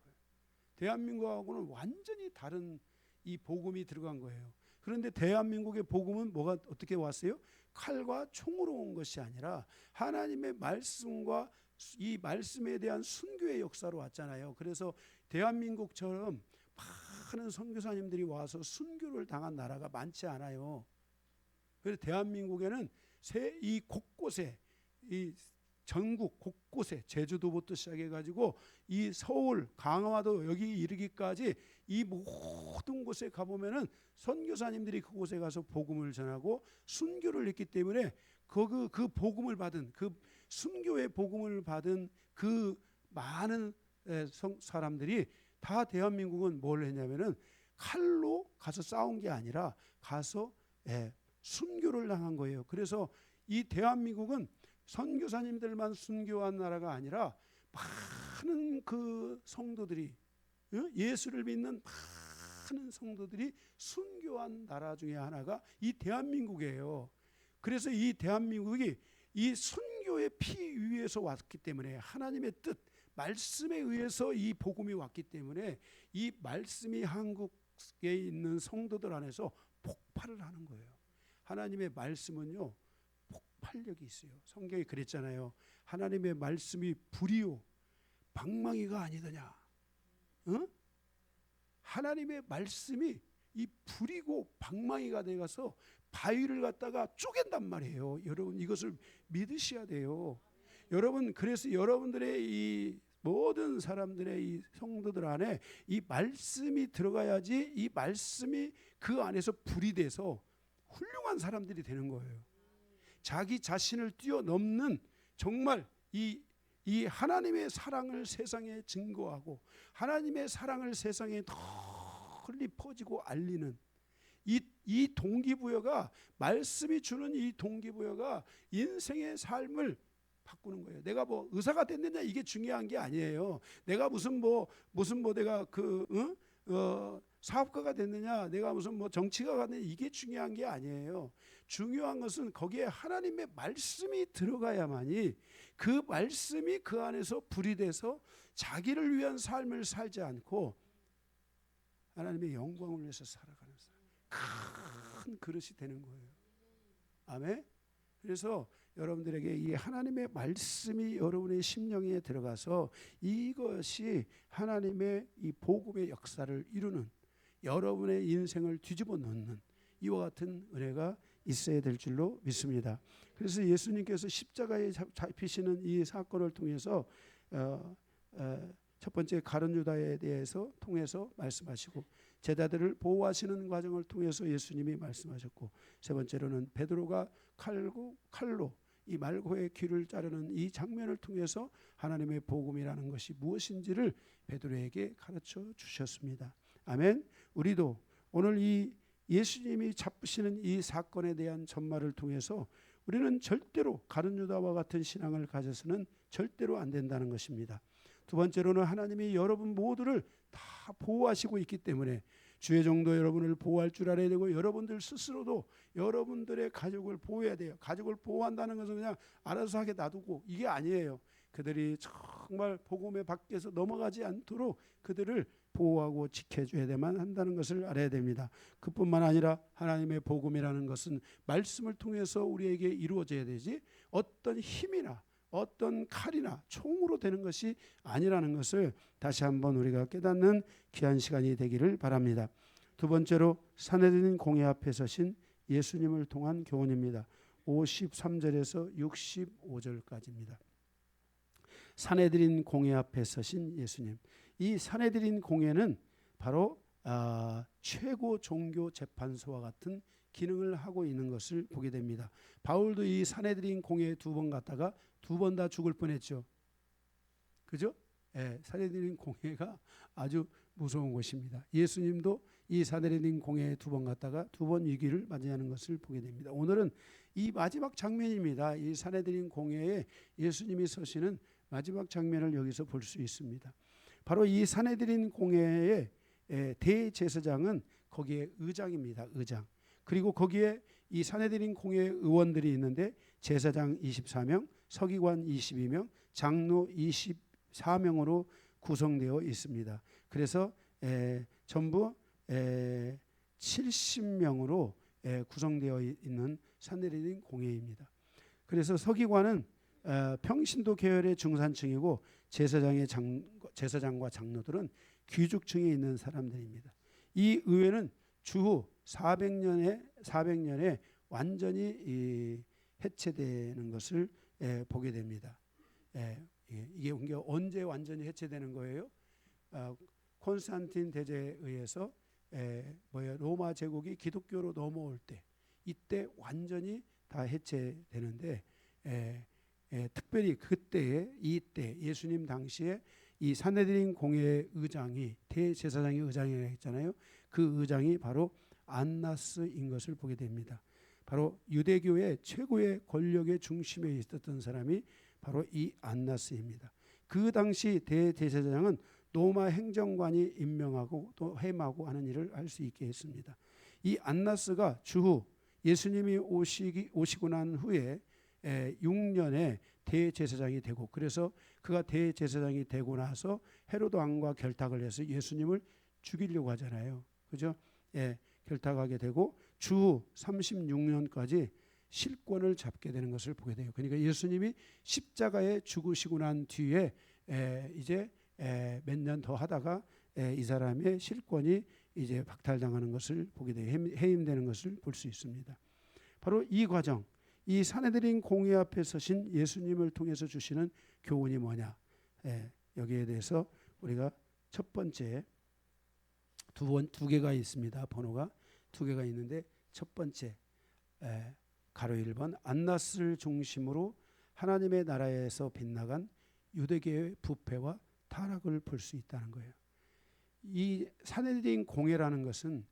대한민국하고는 완전히 다른 이 복음이 들어간 거예요. 그런데 대한민국의 복음은 뭐가 어떻게 왔어요? 칼과 총으로 온 것이 아니라 하나님의 말씀과 이 말씀에 대한 순교의 역사로 왔잖아요. 그래서 대한민국처럼 많은 선교사님들이 와서 순교를 당한 나라가 많지 않아요. 그래서 대한민국에는 이 곳곳에 이 전국 곳곳에 제주도부터 시작해가지고 이 서울, 강화도 여기 이르기까지 이 모든 곳에 가보면은 선교사님들이 그곳에 가서 복음을 전하고 순교를 했기 때문에 그 복음을 받은 그 순교의 복음을 받은 그 많은 사람들이 다 대한민국은 뭘 했냐면은 칼로 가서 싸운 게 아니라 가서 순교를 당한 거예요. 그래서 이 대한민국은 선교사님들만 순교한 나라가 아니라 많은 그 성도들이 예수를 믿는 많은 성도들이 순교한 나라 중에 하나가 이 대한민국이에요. 그래서 이 대한민국이 이 순교의 피 위에서 왔기 때문에 하나님의 뜻 말씀에 의해서 이 복음이 왔기 때문에 이 말씀이 한국에 있는 성도들 안에서 폭발을 하는 거예요. 하나님의 말씀은요 폭발력이 있어요. 성경이 그랬잖아요. 하나님의 말씀이 불이요 방망이가 아니더냐. 하나님의 말씀이 이 불이고 방망이가 되어서 바위를 갖다가 쪼갠단 말이에요. 여러분 이것을 믿으셔야 돼요. 여러분 그래서 여러분들의 이 모든 사람들의 이 성도들 안에 이 말씀이 들어가야지 이 말씀이 그 안에서 불이 돼서 훌륭한 사람들이 되는 거예요. 자기 자신을 뛰어넘는 정말 이 하나님의 사랑을 세상에 증거하고 하나님의 사랑을 세상에 널리 퍼지고 알리는 이 동기부여가 말씀이 주는 이 동기부여가 인생의 삶을 바꾸는 거예요. 내가 뭐 의사가 됐느냐 이게 중요한 게 아니에요. 내가 무슨 내가 사업가가 됐느냐 내가 무슨 정치가가 됐느냐 이게 중요한 게 아니에요. 중요한 것은 거기에 하나님의 말씀이 들어가야만이 그 말씀이 그 안에서 불이 돼서 자기를 위한 삶을 살지 않고 하나님의 영광을 위해서 살아가는 사람 큰 그릇이 되는 거예요. 아멘. 그래서 여러분들에게 이 하나님의 말씀이 여러분의 심령에 들어가서 이것이 하나님의 이 복음의 역사를 이루는 여러분의 인생을 뒤집어 놓는 이와 같은 은혜가 있어야 될 줄로 믿습니다. 그래서 예수님께서 십자가에 잡히시는 이 사건을 통해서 첫 번째 가룟 유다에 대해서 통해서 말씀하시고, 제자들을 보호하시는 과정을 통해서 예수님이 말씀하셨고, 세 번째로는 베드로가 칼로 이 말고의 귀를 자르는 이 장면을 통해서 하나님의 복음이라는 것이 무엇인지를 베드로에게 가르쳐 주셨습니다. 아멘. 우리도 오늘 이 예수님이 잡으시는 이 사건에 대한 전말을 통해서 우리는 절대로 가룟 유다와 같은 신앙을 가져서는 절대로 안 된다는 것입니다. 두 번째로는 하나님이 여러분 모두를 다 보호하시고 있기 때문에 주의 종도 여러분을 보호할 줄 알아야 되고, 여러분들 스스로도 여러분들의 가족을 보호해야 돼요. 가족을 보호한다는 것은 그냥 알아서 하게 놔두고 이게 아니에요. 그들이 정말 복음의 밖에서 넘어가지 않도록 그들을 보호하고 지켜줘야만 한다는 것을 알아야 됩니다. 그뿐만 아니라 하나님의 복음이라는 것은 말씀을 통해서 우리에게 이루어져야 되지, 어떤 힘이나 어떤 칼이나 총으로 되는 것이 아니라는 것을 다시 한번 우리가 깨닫는 귀한 시간이 되기를 바랍니다. 두 번째로 산헤드린 공회 앞에 서신 예수님을 통한 교훈입니다. 53절에서 65절까지입니다. 산헤드린 공회 앞에 서신 예수님. 이 산헤드린 공회는 바로 최고 종교 재판소와 같은 기능을 하고 있는 것을 보게 됩니다. 바울도 이 산헤드린 공회에 2번 갔다가 2번 다 죽을 뻔했죠. 그죠? 산헤드린 공회가 아주 무서운 곳입니다. 예수님도 이 산헤드린 공회에 2번 갔다가 2번 위기를 맞이하는 것을 보게 됩니다. 오늘은 이 마지막 장면입니다. 이 산헤드린 공회에 예수님이 서시는 마지막 장면을 여기서 볼 수 있습니다. 바로 이 산헤드린 공회의 대제사장은 거기에 의장입니다. 의장. 그리고 거기에 이 산헤드린 공회 의원들이 있는데 제사장 24명, 서기관 22명, 장로 24명으로 구성되어 있습니다. 그래서 전부 70명으로 구성되어 있는 산헤드린 공회입니다. 그래서 서기관은 평신도 계열의 중산층이고, 제사장과 장로들은 귀족층에 있는 사람들입니다. 이 의회는 주후 400년에 완전히 해체되는 것을 보게 됩니다. 이게 언제 완전히 해체되는 거예요? 콘스탄틴 대제에 의해서 로마 제국이 기독교로 넘어올 때, 이때 완전히 다 해체되는데, 특별히 이때 예수님 당시에 이 산헤드린 공회 의장이, 대제사장의 의장이라고 했잖아요. 그 의장이 바로 안나스인 것을 보게 됩니다. 바로 유대교의 최고의 권력의 중심에 있었던 사람이 바로 이 안나스입니다. 그 당시 대제사장은 로마 행정관이 임명하고 또 해임하고 하는 일을 할 수 있게 했습니다. 이 안나스가 주후 예수님이 오시고 난 후에 6년에 대제사장이 되고, 그래서 그가 대제사장이 되고 나서 헤로드 왕과 결탁을 해서 예수님을 죽이려고 하잖아요. 그죠? 결탁하게 되고 주 36년까지 실권을 잡게 되는 것을 보게 돼요. 그러니까 예수님이 십자가에 죽으시고 난 뒤에 이제 몇 년 더 하다가 이 사람의 실권이 이제 박탈당하는 것을 보게 돼요. 해임되는 것을 볼 수 있습니다. 바로 이 과정, 이 산헤드린 공회 앞에 서신 예수님을 통해서 주시는 교훈이 뭐냐? 여기에 대해서 우리가 첫 번째 두 개가 있습니다. 번호가 2개가 있는데, 첫 번째 가로 1번, 안나스를 중심으로 하나님의 나라에서 빗나간 유대교의 부패와 타락을 볼 수 있다는 거예요. 이 산헤드린 공회라는 것은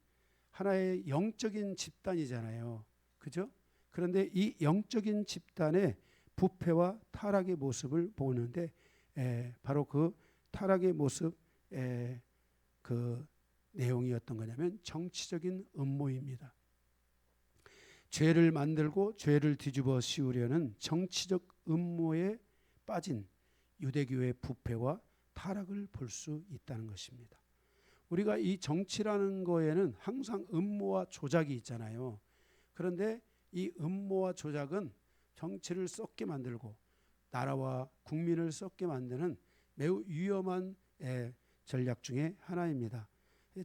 하나의 영적인 집단이잖아요. 그죠? 그런데 이 영적인 집단의 부패와 타락의 모습을 보는데, 바로 그 타락의 모습, 그 내용이 어떤 거냐면 정치적인 음모입니다. 죄를 만들고 죄를 뒤집어 씌우려는 정치적 음모에 빠진 유대교의 부패와 타락을 볼 수 있다는 것입니다. 우리가 이 정치라는 거에는 항상 음모와 조작이 있잖아요. 그런데 이 음모와 조작은 정치를 썩게 만들고 나라와 국민을 썩게 만드는 매우 위험한 전략 중에 하나입니다.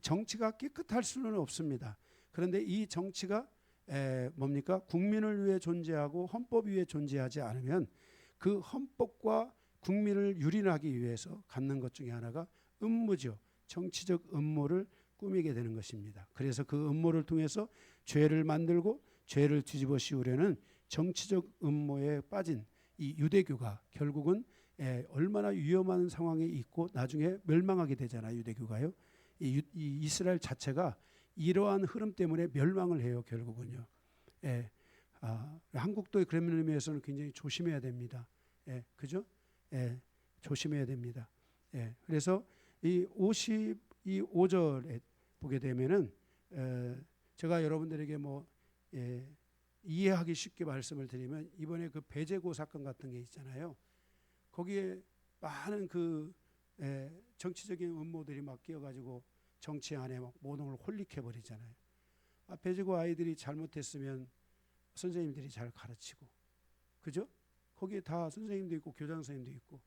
정치가 깨끗할 수는 없습니다. 그런데 이 정치가 뭡니까? 국민을 위해 존재하고 헌법 위에 존재하지 않으면 그 헌법과 국민을 유린하기 위해서 갖는 것 중에 하나가 음모죠. 정치적 음모를 꾸미게 되는 것입니다. 그래서 그 음모를 통해서 죄를 만들고 죄를 뒤집어 씌우려는 정치적 음모에 빠진 이 유대교가 결국은 얼마나 위험한 상황에 있고 나중에 멸망하게 되잖아요. 유대교가요. 이 이스라엘 자체가 이러한 흐름 때문에 멸망을 해요. 결국은요. 한국도 그런 의미에서는 굉장히 조심해야 됩니다. 그죠? 조심해야 됩니다. 그래서 이 55절에 보게 되면은 제가 여러분들에게 이해하기 쉽게 말씀을 드리면 이번에 그 배제고 사건 같은 게 있잖아요. 거기에 많은 그 정치적인 음모들이 막 끼어가지고 정치 안에 막 모든 걸 홀릭해 버리잖아요. 배제고 아이들이 잘못했으면 선생님들이 잘 가르치고, 그죠? 거기에 다 선생님도 있고 교장 선생님도 있고,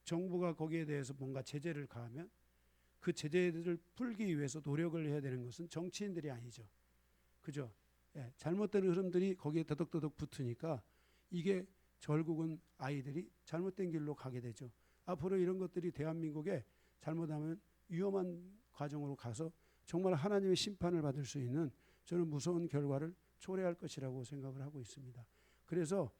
정부가 거기에 대해서 뭔가 제재를 가하면 그 제재를 풀기 위해서 노력을 해야 되는 것은 정치인들이 아니죠. 그죠? 잘못된 흐름들이 거기에 더덕더덕 붙으니까 이게 결국은 아이들이 잘못된 길로 가게 되죠. 앞으로 이런 것들이 대한민국에 잘못하면 위험한 과정으로 가서 정말 하나님의 심판을 받을 수 있는 저는 무서운 결과를 초래할 것이라고 생각을 하고 있습니다. 그래서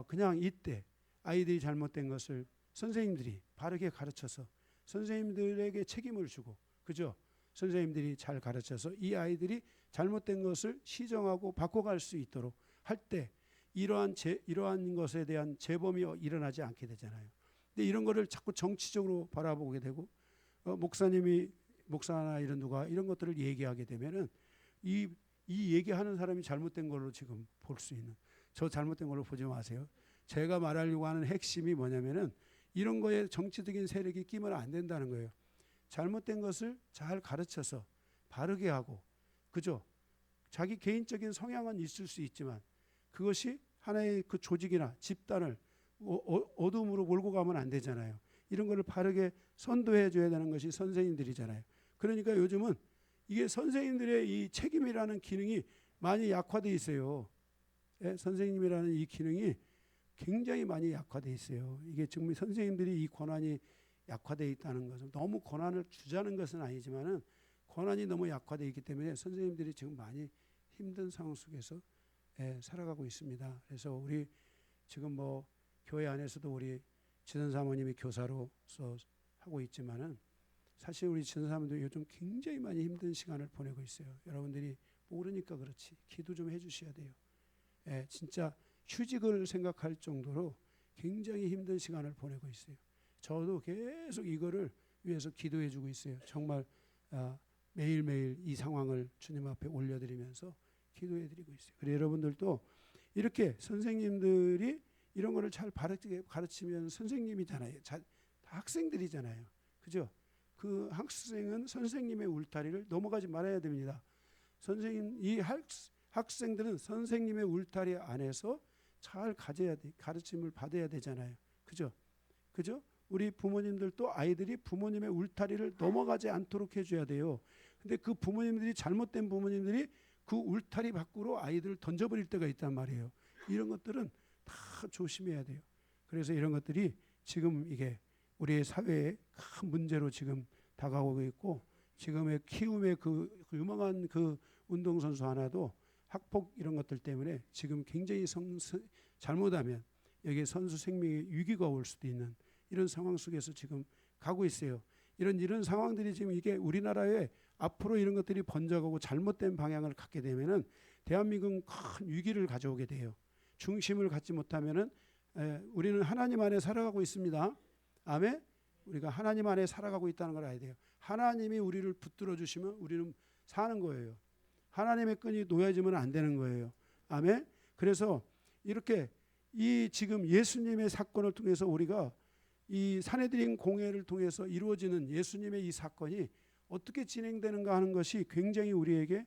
그냥 이때 아이들이 잘못된 것을 선생님들이 바르게 가르쳐서 선생님들에게 책임을 주고, 그죠? 선생님들이 잘 가르쳐서 이 아이들이 잘못된 것을 시정하고 바꿔갈 수 있도록 할 때 이러한 것에 대한 재범이 일어나지 않게 되잖아요. 근데 이런 거를 자꾸 정치적으로 바라보게 되고 목사나 이런 누가 이런 것들을 얘기하게 되면은 이 얘기하는 사람이 잘못된 걸로 지금 볼 수 있는, 저 잘못된 걸로 보지 마세요. 제가 말하려고 하는 핵심이 뭐냐면은 이런 거에 정치적인 세력이 끼면 안 된다는 거예요. 잘못된 것을 잘 가르쳐서 바르게 하고, 그죠? 자기 개인적인 성향은 있을 수 있지만 그것이 하나의 그 조직이나 집단을 어둠으로 몰고 가면 안 되잖아요. 이런 거를 바르게 선도해 줘야 되는 것이 선생님들이잖아요. 그러니까 요즘은 이게 선생님들의 이 책임이라는 기능이 많이 약화되어 있어요. 선생님이라는 이 기능이 굉장히 많이 약화되어 있어요. 이게 지금 선생님들이 이 권한이 약화되어 있다는 것은 너무 권한을 주자는 것은 아니지만은 권한이 너무 약화되어 있기 때문에 선생님들이 지금 많이 힘든 상황 속에서 살아가고 있습니다. 그래서 우리 지금 교회 안에서도 우리 지선 사모님이 교사로서 하고 있지만은 사실 우리 지선 사모님도 요즘 굉장히 많이 힘든 시간을 보내고 있어요. 여러분들이 모르니까 그렇지 기도 좀 해주셔야 돼요. 진짜 휴직을 생각할 정도로 굉장히 힘든 시간을 보내고 있어요. 저도 계속 이거를 위해서 기도해주고 있어요. 정말 매일매일 이 상황을 주님 앞에 올려드리면서 기도해드리고 있어요. 그래서 여러분들도 이렇게 선생님들이 이런 거를 잘 바르게 가르치면 선생님이잖아요. 다 학생들이잖아요. 그죠? 그 학생은 선생님의 울타리를 넘어가지 말아야 됩니다. 이 학생들은 선생님의 울타리 안에서 잘 가져야 돼. 가르침을 받아야 되잖아요. 그죠? 그죠? 우리 부모님들도 아이들이 부모님의 울타리를 넘어가지 않도록 해줘야 돼요. 근데 그 부모님들이 잘못된 부모님들이 그 울타리 밖으로 아이들을 던져버릴 때가 있단 말이에요. 이런 것들은 다 조심해야 돼요. 그래서 이런 것들이 지금 이게 우리의 사회에 큰 문제로 지금 다가오고 있고, 지금의 키움의 그 유명한 그 운동선수 하나도 학폭 이런 것들 때문에 지금 굉장히 잘못하면 여기에 선수 생명에 위기가 올 수도 있는 이런 상황 속에서 지금 가고 있어요. 이런 상황들이 지금 이게 우리나라에 앞으로 이런 것들이 번져가고 잘못된 방향을 갖게 되면은 대한민국은 큰 위기를 가져오게 돼요. 중심을 갖지 못하면은 우리는 하나님 안에 살아가고 있습니다. 아멘. 우리가 하나님 안에 살아가고 있다는 걸 알아야 돼요. 하나님이 우리를 붙들어 주시면 우리는 사는 거예요. 하나님의 끈이 놓여지면 안 되는 거예요. 아멘. 그래서 이렇게 이 지금 예수님의 사건을 통해서 우리가 이 산헤드린 공회를 통해서 이루어지는 예수님의 이 사건이 어떻게 진행되는가 하는 것이 굉장히 우리에게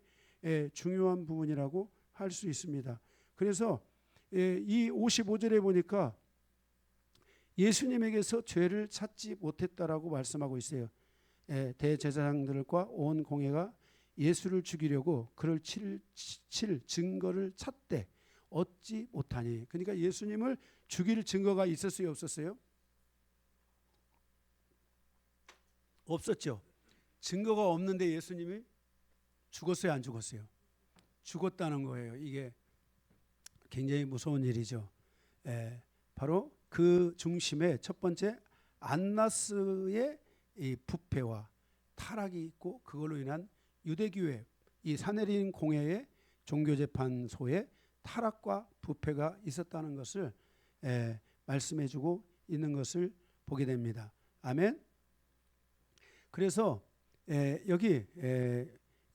중요한 부분이라고 할 수 있습니다. 그래서 이 55절에 보니까 예수님에게서 죄를 찾지 못했다라고 말씀하고 있어요. 대제사장들과 온 공회가 예수를 죽이려고 그를 칠 증거를 찾되 얻지 못하니. 그러니까 예수님을 죽일 증거가 있었어요, 없었어요? 없었죠. 증거가 없는데 예수님이 죽었어요, 안 죽었어요? 죽었다는 거예요. 이게 굉장히 무서운 일이죠. 바로 그 중심에 첫 번째 안나스의 이 부패와 타락이 있고, 그걸로 인한 유대교회, 이 사내린 공회의 종교재판소의 타락과 부패가 있었다는 것을 말씀해주고 있는 것을 보게 됩니다. 아멘. 그래서 여기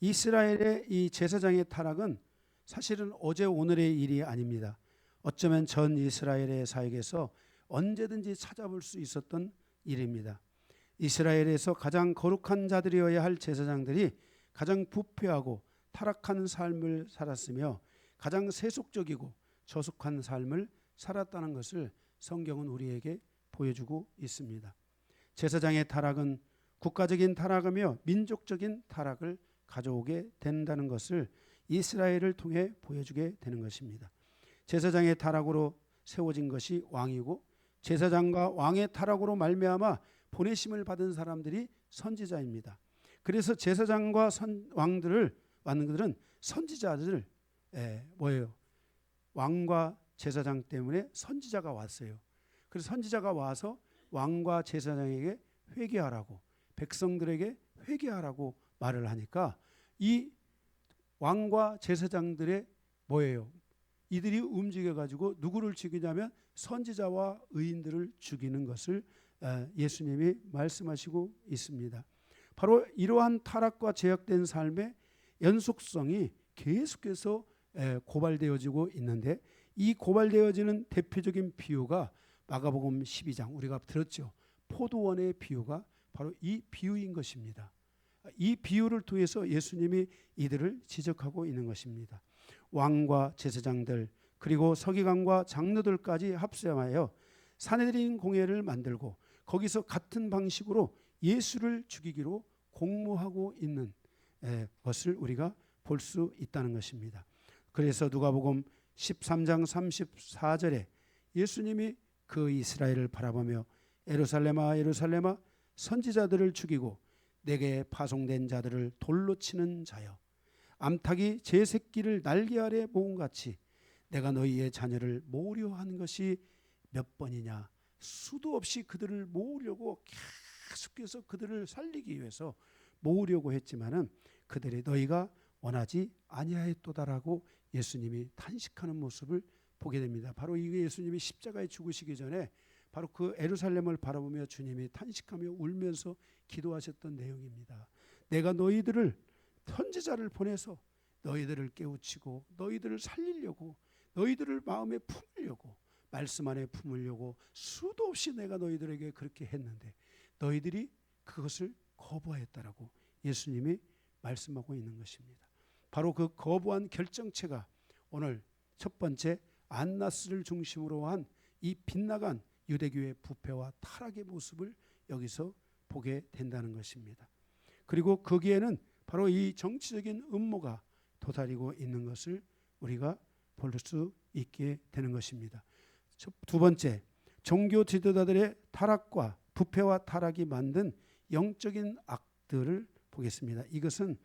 이스라엘의 이 제사장의 타락은 사실은 어제 오늘의 일이 아닙니다. 어쩌면 전 이스라엘의 사역에서 언제든지 찾아볼 수 있었던 일입니다. 이스라엘에서 가장 거룩한 자들이어야 할 제사장들이 가장 부패하고 타락한 삶을 살았으며 가장 세속적이고 저속한 삶을 살았다는 것을 성경은 우리에게 보여주고 있습니다. 제사장의 타락은 국가적인 타락이며 민족적인 타락을 가져오게 된다는 것을 이스라엘을 통해 보여주게 되는 것입니다. 제사장의 타락으로 세워진 것이 왕이고, 제사장과 왕의 타락으로 말미암아 보내심을 받은 사람들이 선지자입니다. 그래서 제사장과 왕들은 선지자들을 뭐예요? 왕과 제사장 때문에 선지자가 왔어요. 그래서 선지자가 와서 왕과 제사장에게 회개하라고, 백성들에게 회개하라고 말을 하니까 이 왕과 제사장들의 뭐예요? 이들이 움직여가지고 누구를 죽이냐면 선지자와 의인들을 죽이는 것을 예수님이 말씀하시고 있습니다. 바로 이러한 타락과 제약된 삶의 연속성이 계속해서 고발되어지고 있는데, 이 고발되어지는 대표적인 비유가 마가복음 12장, 우리가 들었죠. 포도원의 비유가 바로 이 비유인 것입니다. 이 비유를 통해서 예수님이 이들을 지적하고 있는 것입니다. 왕과 제사장들 그리고 서기관과 장로들까지 합세하여 사내들인 공회를 만들고 거기서 같은 방식으로 예수를 죽이기로 공모하고 있는 것을 우리가 볼 수 있다는 것입니다. 그래서 누가복음 13장 34절에 예수님이 그 이스라엘을 바라보며 예루살렘아 예루살렘아 선지자들을 죽이고 내게 파송된 자들을 돌로 치는 자여, 암탉이 제 새끼를 날개 아래 모음같이 내가 너희의 자녀를 모으려 한 것이 몇 번이냐. 수도 없이 그들을 모으려고 계속해서 그들을 살리기 위해서 모으려고 했지만은 그들이 너희가 원하지 아니하였도다라고 예수님이 탄식하는 모습을 보게 됩니다. 바로 이게 예수님이 십자가에 죽으시기 전에 바로 그 예루살렘을 바라보며 주님이 탄식하며 울면서 기도하셨던 내용입니다. 내가 너희들을 선지자를 보내서 너희들을 깨우치고 너희들을 살리려고, 너희들을 마음에 품으려고, 말씀 안에 품으려고 수도 없이 내가 너희들에게 그렇게 했는데 너희들이 그것을 거부하였다라고 예수님이 말씀하고 있는 것입니다. 바로 그 거부한 결정체가 오늘 첫 번째 안나스를 중심으로 한 이 빗나간 유대교의 부패와 타락의 모습을 여기서 보게 된다는 것입니다. 그리고 거기에는 바로 이 정치적인 음모가 도사리고 있는 것을 우리가 볼 수 있게 되는 것입니다. 두 번째, 종교 지도자들의 타락과 부패와 타락이 만든 영적인 악들을 보겠습니다. 이것은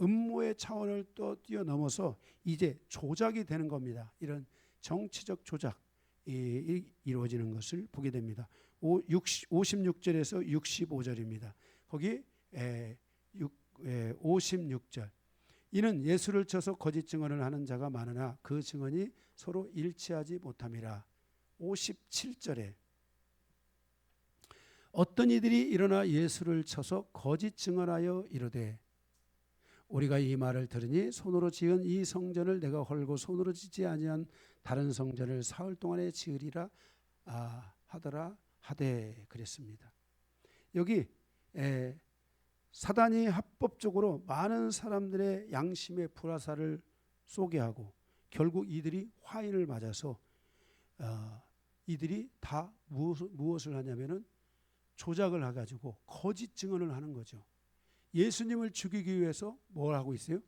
음모의 차원을 또 뛰어넘어서 이제 조작이 되는 겁니다. 이런 정치적 조작이 이루어지는 것을 보게 됩니다. 56절에서 65절입니다. 거기 56절, 이는 예수를 쳐서 거짓 증언을 하는 자가 많으나 그 증언이 서로 일치하지 못함이라. 57절에 어떤 이들이 일어나 예수를 쳐서 거짓 증언하여 이르되 우리가 이 말을 들으니 손으로 지은 이 성전을 내가 헐고 손으로 짓지 아니한 다른 성전을 사흘 동안에 지으리라 하더라 하되 그랬습니다. 여기 사단이 합법적으로 많은 사람들의 양심의 불화살을 쏘게 하고 결국 이들이 화인을 맞아서 이들이 다 무엇을 하냐면은 조작을 해가지고 거짓 증언을 하는 거죠. 예수님을 죽이기 위해서 뭘 하고 있어요?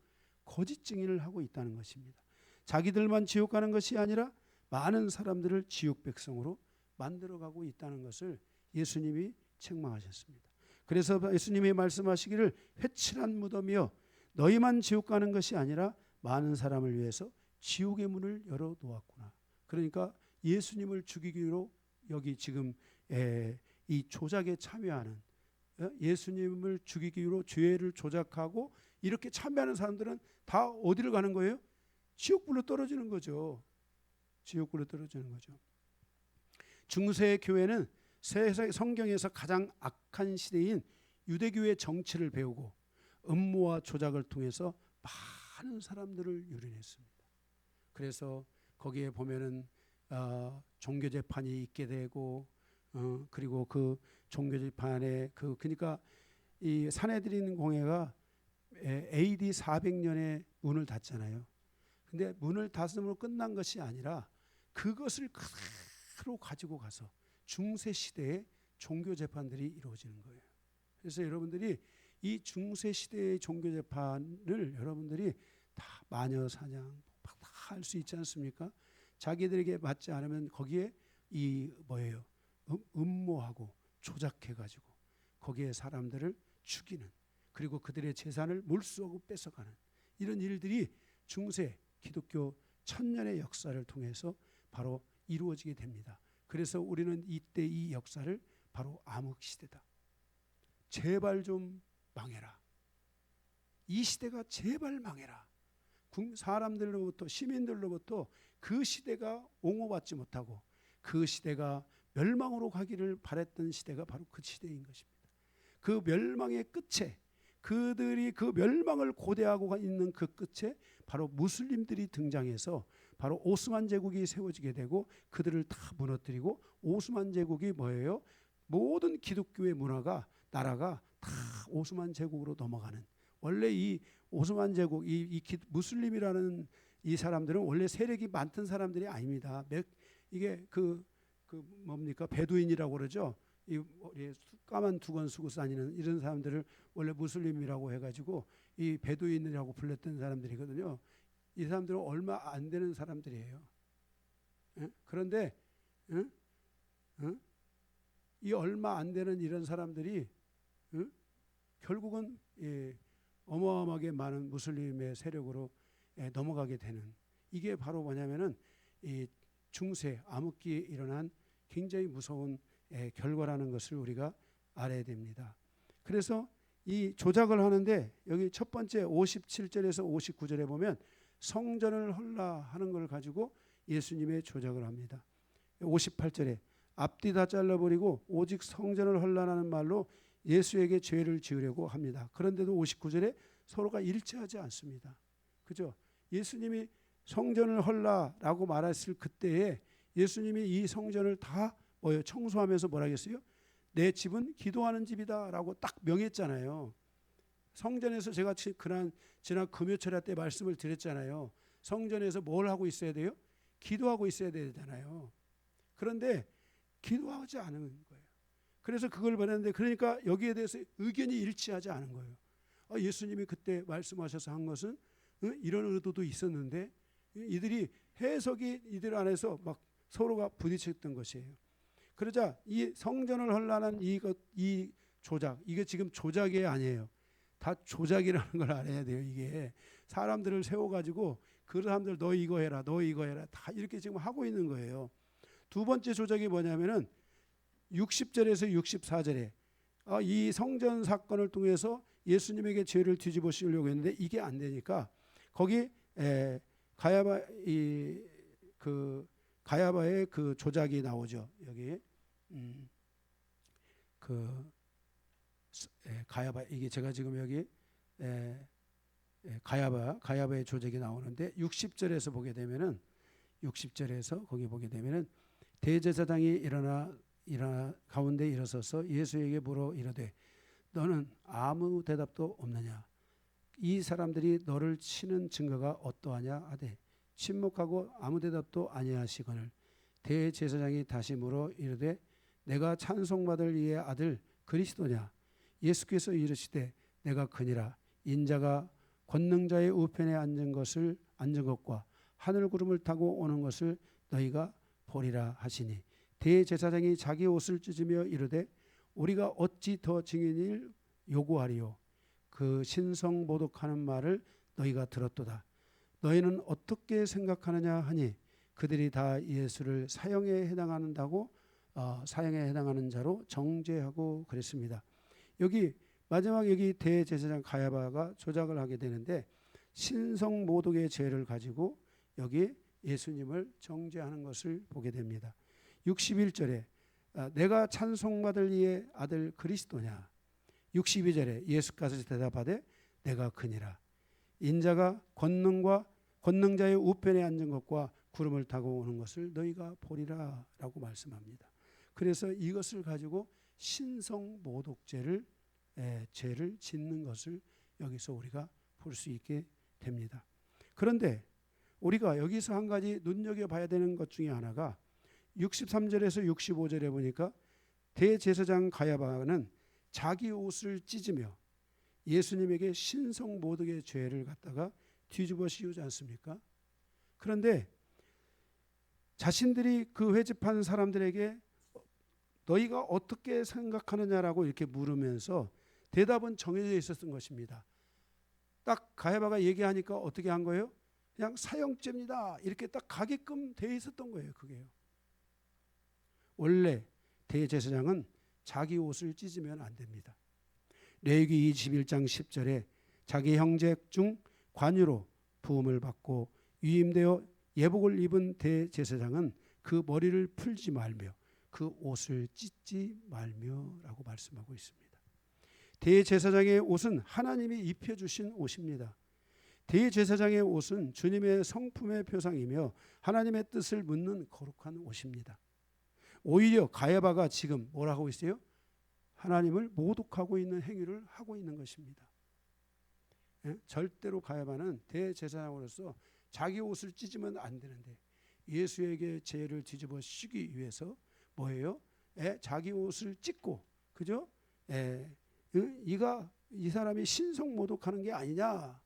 거짓 증인을 하고 있다는 것입니다. 자기들만 지옥 가는 것이 아니라 많은 사람들을 지옥 백성으로 만들어가고 있다는 것을 예수님이 책망하셨습니다. 그래서 예수님이 말씀하시기를 회칠한 무덤이여 너희만 지옥 가는 것이 아니라 많은 사람을 위해서 지옥의 문을 열어놓았구나. 그러니까 예수님을 죽이기로 여기 지금 이 조작에 참여하는 예수님을 죽이기 위로 죄를 조작하고 이렇게 참여하는 사람들은 다 어디를 가는 거예요? 지옥불로 떨어지는 거죠. 지옥불로 떨어지는 거죠. 중세 교회는 세상 성경에서 가장 악한 시대인 유대교의 정치를 배우고 음모와 조작을 통해서 많은 사람들을 유린했습니다. 그래서 거기에 보면은 종교 재판이 있게 되고 그리고 그 종교 재판에 그러니까 이 산헤드린 공회가 AD 400년에 문을 닫잖아요. 근데 문을 닫음으로 끝난 것이 아니라 그것을 그대로 가지고 가서 중세 시대에 종교 재판들이 이루어지는 거예요. 그래서 여러분들이 이 중세 시대의 종교 재판을 여러분들이 다 마녀 사냥 다 할 수 있지 않습니까? 자기들에게 맞지 않으면 거기에 이 뭐예요? 음모하고 조작해가지고 거기에 사람들을 죽이는, 그리고 그들의 재산을 몰수하고 뺏어가는 이런 일들이 중세 기독교 1000년의 역사를 통해서 바로 이루어지게 됩니다. 그래서 우리는 이때 이 역사를 바로 암흑시대다. 제발 좀 망해라. 이 시대가 제발 망해라. 사람들로부터, 시민들로부터 그 시대가 옹호받지 못하고 그 시대가 멸망으로 가기를 바랬던 시대가 바로 그 시대인 것입니다. 그 멸망의 끝에, 그들이 그 멸망을 고대하고 있는 그 끝에 바로 무슬림들이 등장해서 바로 오스만 제국이 세워지게 되고 그들을 다 무너뜨리고 오스만 제국이 뭐예요? 모든 기독교의 문화가, 나라가 다 오스만 제국으로 넘어가는, 원래 이 오스만 제국, 이 무슬림이라는 이 사람들은 원래 세력이 많던 사람들이 아닙니다. 이게 뭡니까? 베두인이라고 그러죠. 이 까만 두건 쓰고 다니는 이런 사람들을 원래 무슬림이라고 해가지고 이 베두인이라고 불렸던 사람들이거든요. 이 사람들은 얼마 안 되는 사람들이에요. 그런데 이 얼마 안 되는 이런 사람들이 결국은 어마어마하게 많은 무슬림의 세력으로 넘어가게 되는, 이게 바로 뭐냐면은 이 중세 암흑기에 일어난 굉장히 무서운 결과라는 것을 우리가 알아야 됩니다. 그래서 이 조작을 하는데 여기 첫 번째 57절에서 59절에 보면 성전을 헐라 하는 걸 가지고 예수님의 조작을 합니다. 58절에 앞뒤 다 잘라버리고 오직 성전을 헐라라는 말로 예수에게 죄를 지으려고 합니다. 그런데도 59절에 서로가 일치하지 않습니다. 그죠? 예수님이 성전을 헐라라고 말했을 그때에 예수님이 이 성전을 다 청소하면서 뭐라 했어요? 내 집은 기도하는 집이다라고 딱 명했잖아요. 성전에서 제가 지난 금요철야 때 말씀을 드렸잖아요. 성전에서 뭘 하고 있어야 돼요? 기도하고 있어야 되잖아요. 그런데 기도하지 않은 거예요. 그래서 그걸 말했는데, 그러니까 여기에 대해서 의견이 일치하지 않은 거예요. 예수님이 그때 말씀하셔서 한 것은 이런 의도도 있었는데, 이들이 해석이 이들 안에서 막 서로가 부딪혔던 것이에요. 그러자 이 성전을 헐라는 이 조작, 이게 지금 조작이 아니에요. 다 조작이라는 걸 알아야 돼요. 이게 사람들을 세워가지고 그 사람들 너 이거 해라, 너 이거 해라, 다 이렇게 지금 하고 있는 거예요. 두 번째 조작이 뭐냐면은 60절에서 64절에 이 성전 사건을 통해서 예수님에게 죄를 뒤집어 씌우려고 했는데 이게 안 되니까 거기 가야바의 그 조작이 나오죠. 여기 가야바, 이게 제가 지금 여기 가야바의 조작이 나오는데 60절에서 보게 되면은 60절에서 거기 보게 되면은 대제사장이 일어나 가운데 일어서서 예수에게 물어 이르되 너는 아무 대답도 없느냐? 이 사람들이 너를 치는 증거가 어떠하냐 하되 침묵하고 아무 대답도 아니하시거늘 대제사장이 다시 물어 이르되 내가 찬송받을 이의 아들 그리스도냐? 예수께서 이르시되 내가 그니라. 인자가 권능자의 우편에 앉은 것과 하늘 구름을 타고 오는 것을 너희가 보리라 하시니, 대제사장이 자기 옷을 찢으며 이르되 우리가 어찌 더 증인을 요구하리요? 그 신성 모독하는 말을 너희가 들었도다. 너희는 어떻게 생각하느냐 하니, 그들이 다 예수를 사형에 해당하는 자로 정죄하고 그랬습니다. 여기 마지막 여기 대제사장 가야바가 조작을 하게 되는데, 신성 모독의 죄를 가지고 여기 예수님을 정죄하는 것을 보게 됩니다. 61절에 내가 찬송받을 이의 아들 그리스도냐? 62절에 예수께서 대답하되 내가 그니라. 인자가 권능자의 우편에 앉은 것과 구름을 타고 오는 것을 너희가 보리라 라고 말씀합니다. 그래서 이것을 가지고 신성 모독죄를 죄를 짓는 것을 여기서 우리가 볼 수 있게 됩니다. 그런데 우리가 여기서 한 가지 눈여겨봐야 되는 것 중에 하나가 63절에서 65절에 보니까 대제사장 가야바는 자기 옷을 찢으며 예수님에게 신성 모독의 죄를 갖다가 뒤집어 씌우지 않습니까? 그런데 자신들이 그 회집한 사람들에게 너희가 어떻게 생각하느냐라고 이렇게 물으면서 대답은 정해져 있었던 것입니다. 딱 가야바가 얘기하니까 어떻게 한 거예요? 그냥 사형죄입니다. 이렇게 딱 가게끔 돼 있었던 거예요. 그게요. 원래 대제사장은 자기 옷을 찢으면 안 됩니다. 레위기 21장 10절에 자기 형제 중 관유로 부음을 받고 위임되어 예복을 입은 대제사장은 그 머리를 풀지 말며 그 옷을 찢지 말며라고 말씀하고 있습니다. 대제사장의 옷은 하나님이 입혀주신 옷입니다. 대제사장의 옷은 주님의 성품의 표상이며 하나님의 뜻을 묻는 거룩한 옷입니다. 오히려 가야바가 지금 뭘 하고 있어요? 하나님을 모독하고 있는 행위를 하고 있는 것입니다. 절대로 가야바는 대제사장으로서 자기 옷을 찢으면 안 되는데 예수에게 죄를 뒤집어 씌우기 위해서 뭐예요? 자기 옷을 찢고, 그죠? 이 사람이 신성 모독하는 게 아니냐?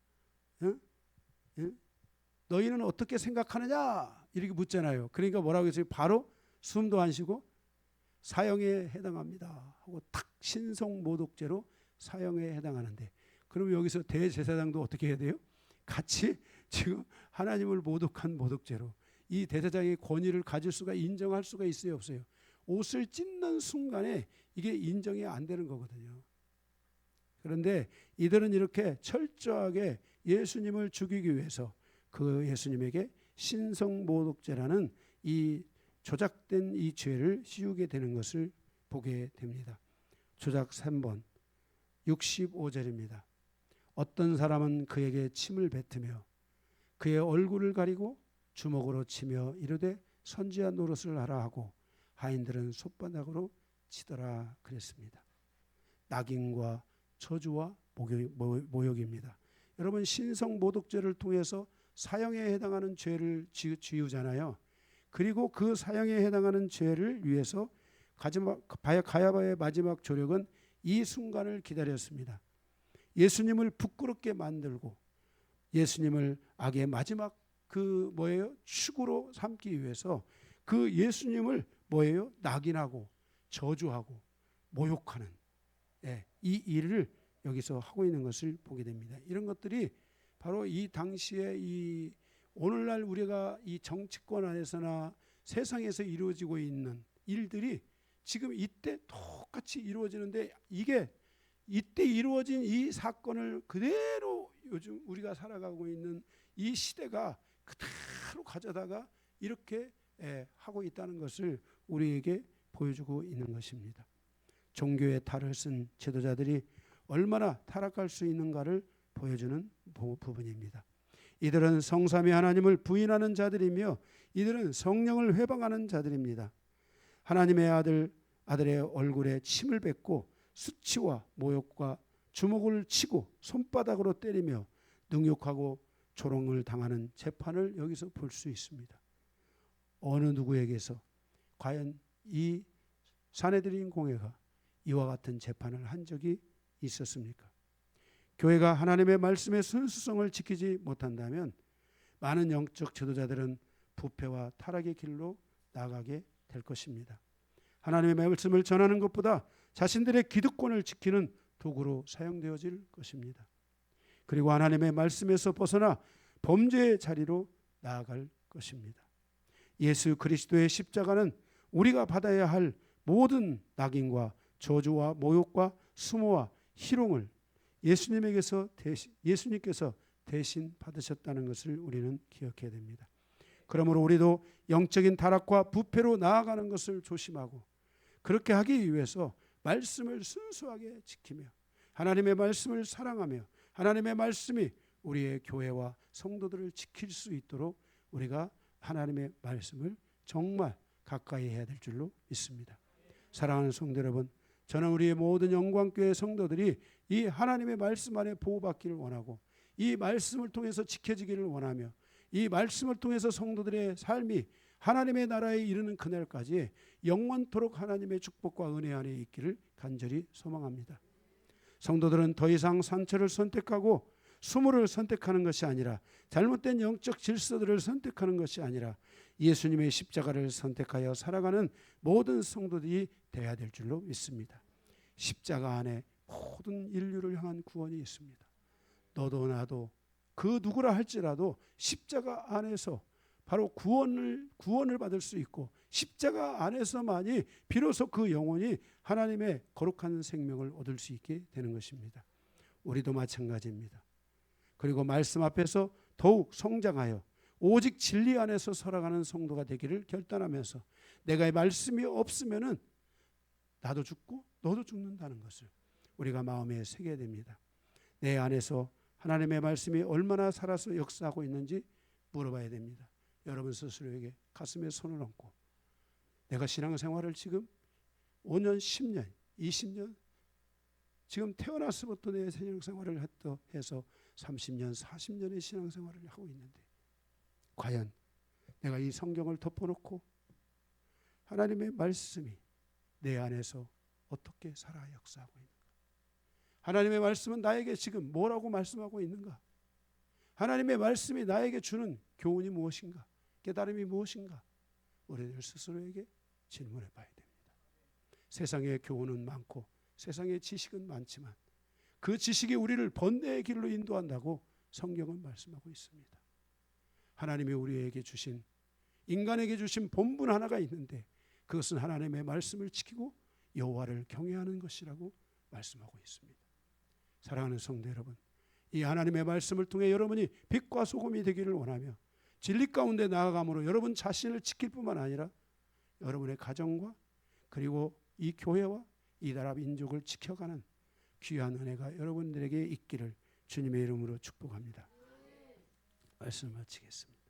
너희는 어떻게 생각하느냐? 이렇게 묻잖아요. 그러니까 뭐라고 했어요? 바로 숨도 안 쉬고 사형에 해당합니다 하고 탁 신성 모독죄로 사형에 해당하는데, 그럼 여기서 대제사장도 어떻게 해야 돼요? 같이 지금 하나님을 모독한 모독죄로 이 대제사장의 권위를 가질 수가, 인정할 수가 있어요, 없어요? 옷을 찢는 순간에 이게 인정이 안 되는 거거든요. 그런데 이들은 이렇게 철저하게 예수님을 죽이기 위해서 그 예수님에게 신성 모독죄라는 이 조작된 이 죄를 씌우게 되는 것을 보게 됩니다. 조작 3번 65절입니다. 어떤 사람은 그에게 침을 뱉으며 그의 얼굴을 가리고 주먹으로 치며 이르되 선지자 노릇을 하라 하고 하인들은 솥바닥으로 치더라 그랬습니다. 낙인과 저주와 모욕입니다. 여러분, 신성 모독죄를 통해서 사형에 해당하는 죄를 지우잖아요. 그리고 그 사형에 해당하는 죄를 위해서 가야바의 마지막 조력은 이 순간을 기다렸습니다. 예수님을 부끄럽게 만들고 예수님을 악의 마지막 축으로 삼기 위해서 그 예수님을 낙인하고 저주하고 모욕하는 이 일을 여기서 하고 있는 것을 보게 됩니다. 이런 것들이 바로 이 당시에 이 오늘날 우리가 이 정치권 안에서나 세상에서 이루어지고 있는 일들이 지금 이때 똑같이 이루어지는데, 이게 이때 이루어진 이 사건을 그대로 요즘 우리가 살아가고 있는 이 시대가 그대로 가져다가 이렇게 하고 있다는 것을 우리에게 보여주고 있는 것입니다. 종교의 탈을 쓴 지도자들이 얼마나 타락할 수 있는가를 보여주는 부분입니다. 이들은 성삼위 하나님을 부인하는 자들이며 이들은 성령을 회방하는 자들입니다. 하나님의 아들의 얼굴에 침을 뱉고 수치와 모욕과 주먹을 치고 손바닥으로 때리며 능욕하고 조롱을 당하는 재판을 여기서 볼 수 있습니다. 어느 누구에게서 과연 이 사내들인 공회가 이와 같은 재판을 한 적이 있었습니까? 교회가 하나님의 말씀의 순수성을 지키지 못한다면 많은 영적 지도자들은 부패와 타락의 길로 나가게 될 것입니다. 하나님의 말씀을 전하는 것보다 자신들의 기득권을 지키는 도구로 사용되어질 것입니다. 그리고 하나님의 말씀에서 벗어나 범죄의 자리로 나아갈 것입니다. 예수 그리스도의 십자가는 우리가 받아야 할 모든 낙인과 저주와 모욕과 수모와 희롱을 예수님께서 대신 받으셨다는 것을 우리는 기억해야 됩니다. 그러므로 우리도 영적인 타락과 부패로 나아가는 것을 조심하고 그렇게 하기 위해서 말씀을 순수하게 지키며 하나님의 말씀을 사랑하며 하나님의 말씀이 우리의 교회와 성도들을 지킬 수 있도록 우리가 하나님의 말씀을 정말 가까이 해야 될 줄로 믿습니다. 사랑하는 성도 여러분, 저는 우리의 모든 영광교회 성도들이 이 하나님의 말씀 안에 보호받기를 원하고 이 말씀을 통해서 지켜지기를 원하며 이 말씀을 통해서 성도들의 삶이 하나님의 나라에 이르는 그날까지 영원토록 하나님의 축복과 은혜 안에 있기를 간절히 소망합니다. 성도들은 더 이상 상처를 선택하고 수모를 선택하는 것이 아니라 잘못된 영적 질서들을 선택하는 것이 아니라 예수님의 십자가를 선택하여 살아가는 모든 성도들이 되어야 될 줄로 믿습니다. 십자가 안에 모든 인류를 향한 구원이 있습니다. 너도 나도 그 누구라 할지라도 십자가 안에서 바로 구원을 받을 수 있고 십자가 안에서만이 비로소 그 영혼이 하나님의 거룩한 생명을 얻을 수 있게 되는 것입니다. 우리도 마찬가지입니다. 그리고 말씀 앞에서 더욱 성장하여 오직 진리 안에서 살아가는 성도가 되기를 결단하면서 내가 이 말씀이 없으면은 나도 죽고 너도 죽는다는 것을 우리가 마음에 새겨야 됩니다. 내 안에서 하나님의 말씀이 얼마나 살아서 역사하고 있는지 물어봐야 됩니다. 여러분 스스로에게 가슴에 손을 얹고 내가 신앙생활을 지금 5년, 10년, 20년 지금 태어나서부터 내 신앙생활을 해서 30년, 40년의 신앙생활을 하고 있는데 과연 내가 이 성경을 덮어놓고 하나님의 말씀이 내 안에서 어떻게 살아 역사하고 있는가? 하나님의 말씀은 나에게 지금 뭐라고 말씀하고 있는가? 하나님의 말씀이 나에게 주는 교훈이 무엇인가? 깨달음이 무엇인가? 우리들 스스로에게 질문해 봐야 됩니다. 세상의 교훈은 많고 세상의 지식은 많지만 그 지식이 우리를 번뇌의 길로 인도한다고 성경은 말씀하고 있습니다. 하나님이 우리에게 주신 인간에게 주신 본분 하나가 있는데 그것은 하나님의 말씀을 지키고 여호와를 경외하는 것이라고 말씀하고 있습니다. 사랑하는 성도 여러분, 이 하나님의 말씀을 통해 여러분이 빛과 소금이 되기를 원하며 진리 가운데 나아감으로 여러분 자신을 지킬 뿐만 아니라 여러분의 가정과 그리고 이 교회와 이 나라 민족을 지켜가는 귀한 은혜가 여러분들에게 있기를 주님의 이름으로 축복합니다. 말씀 마치겠습니다.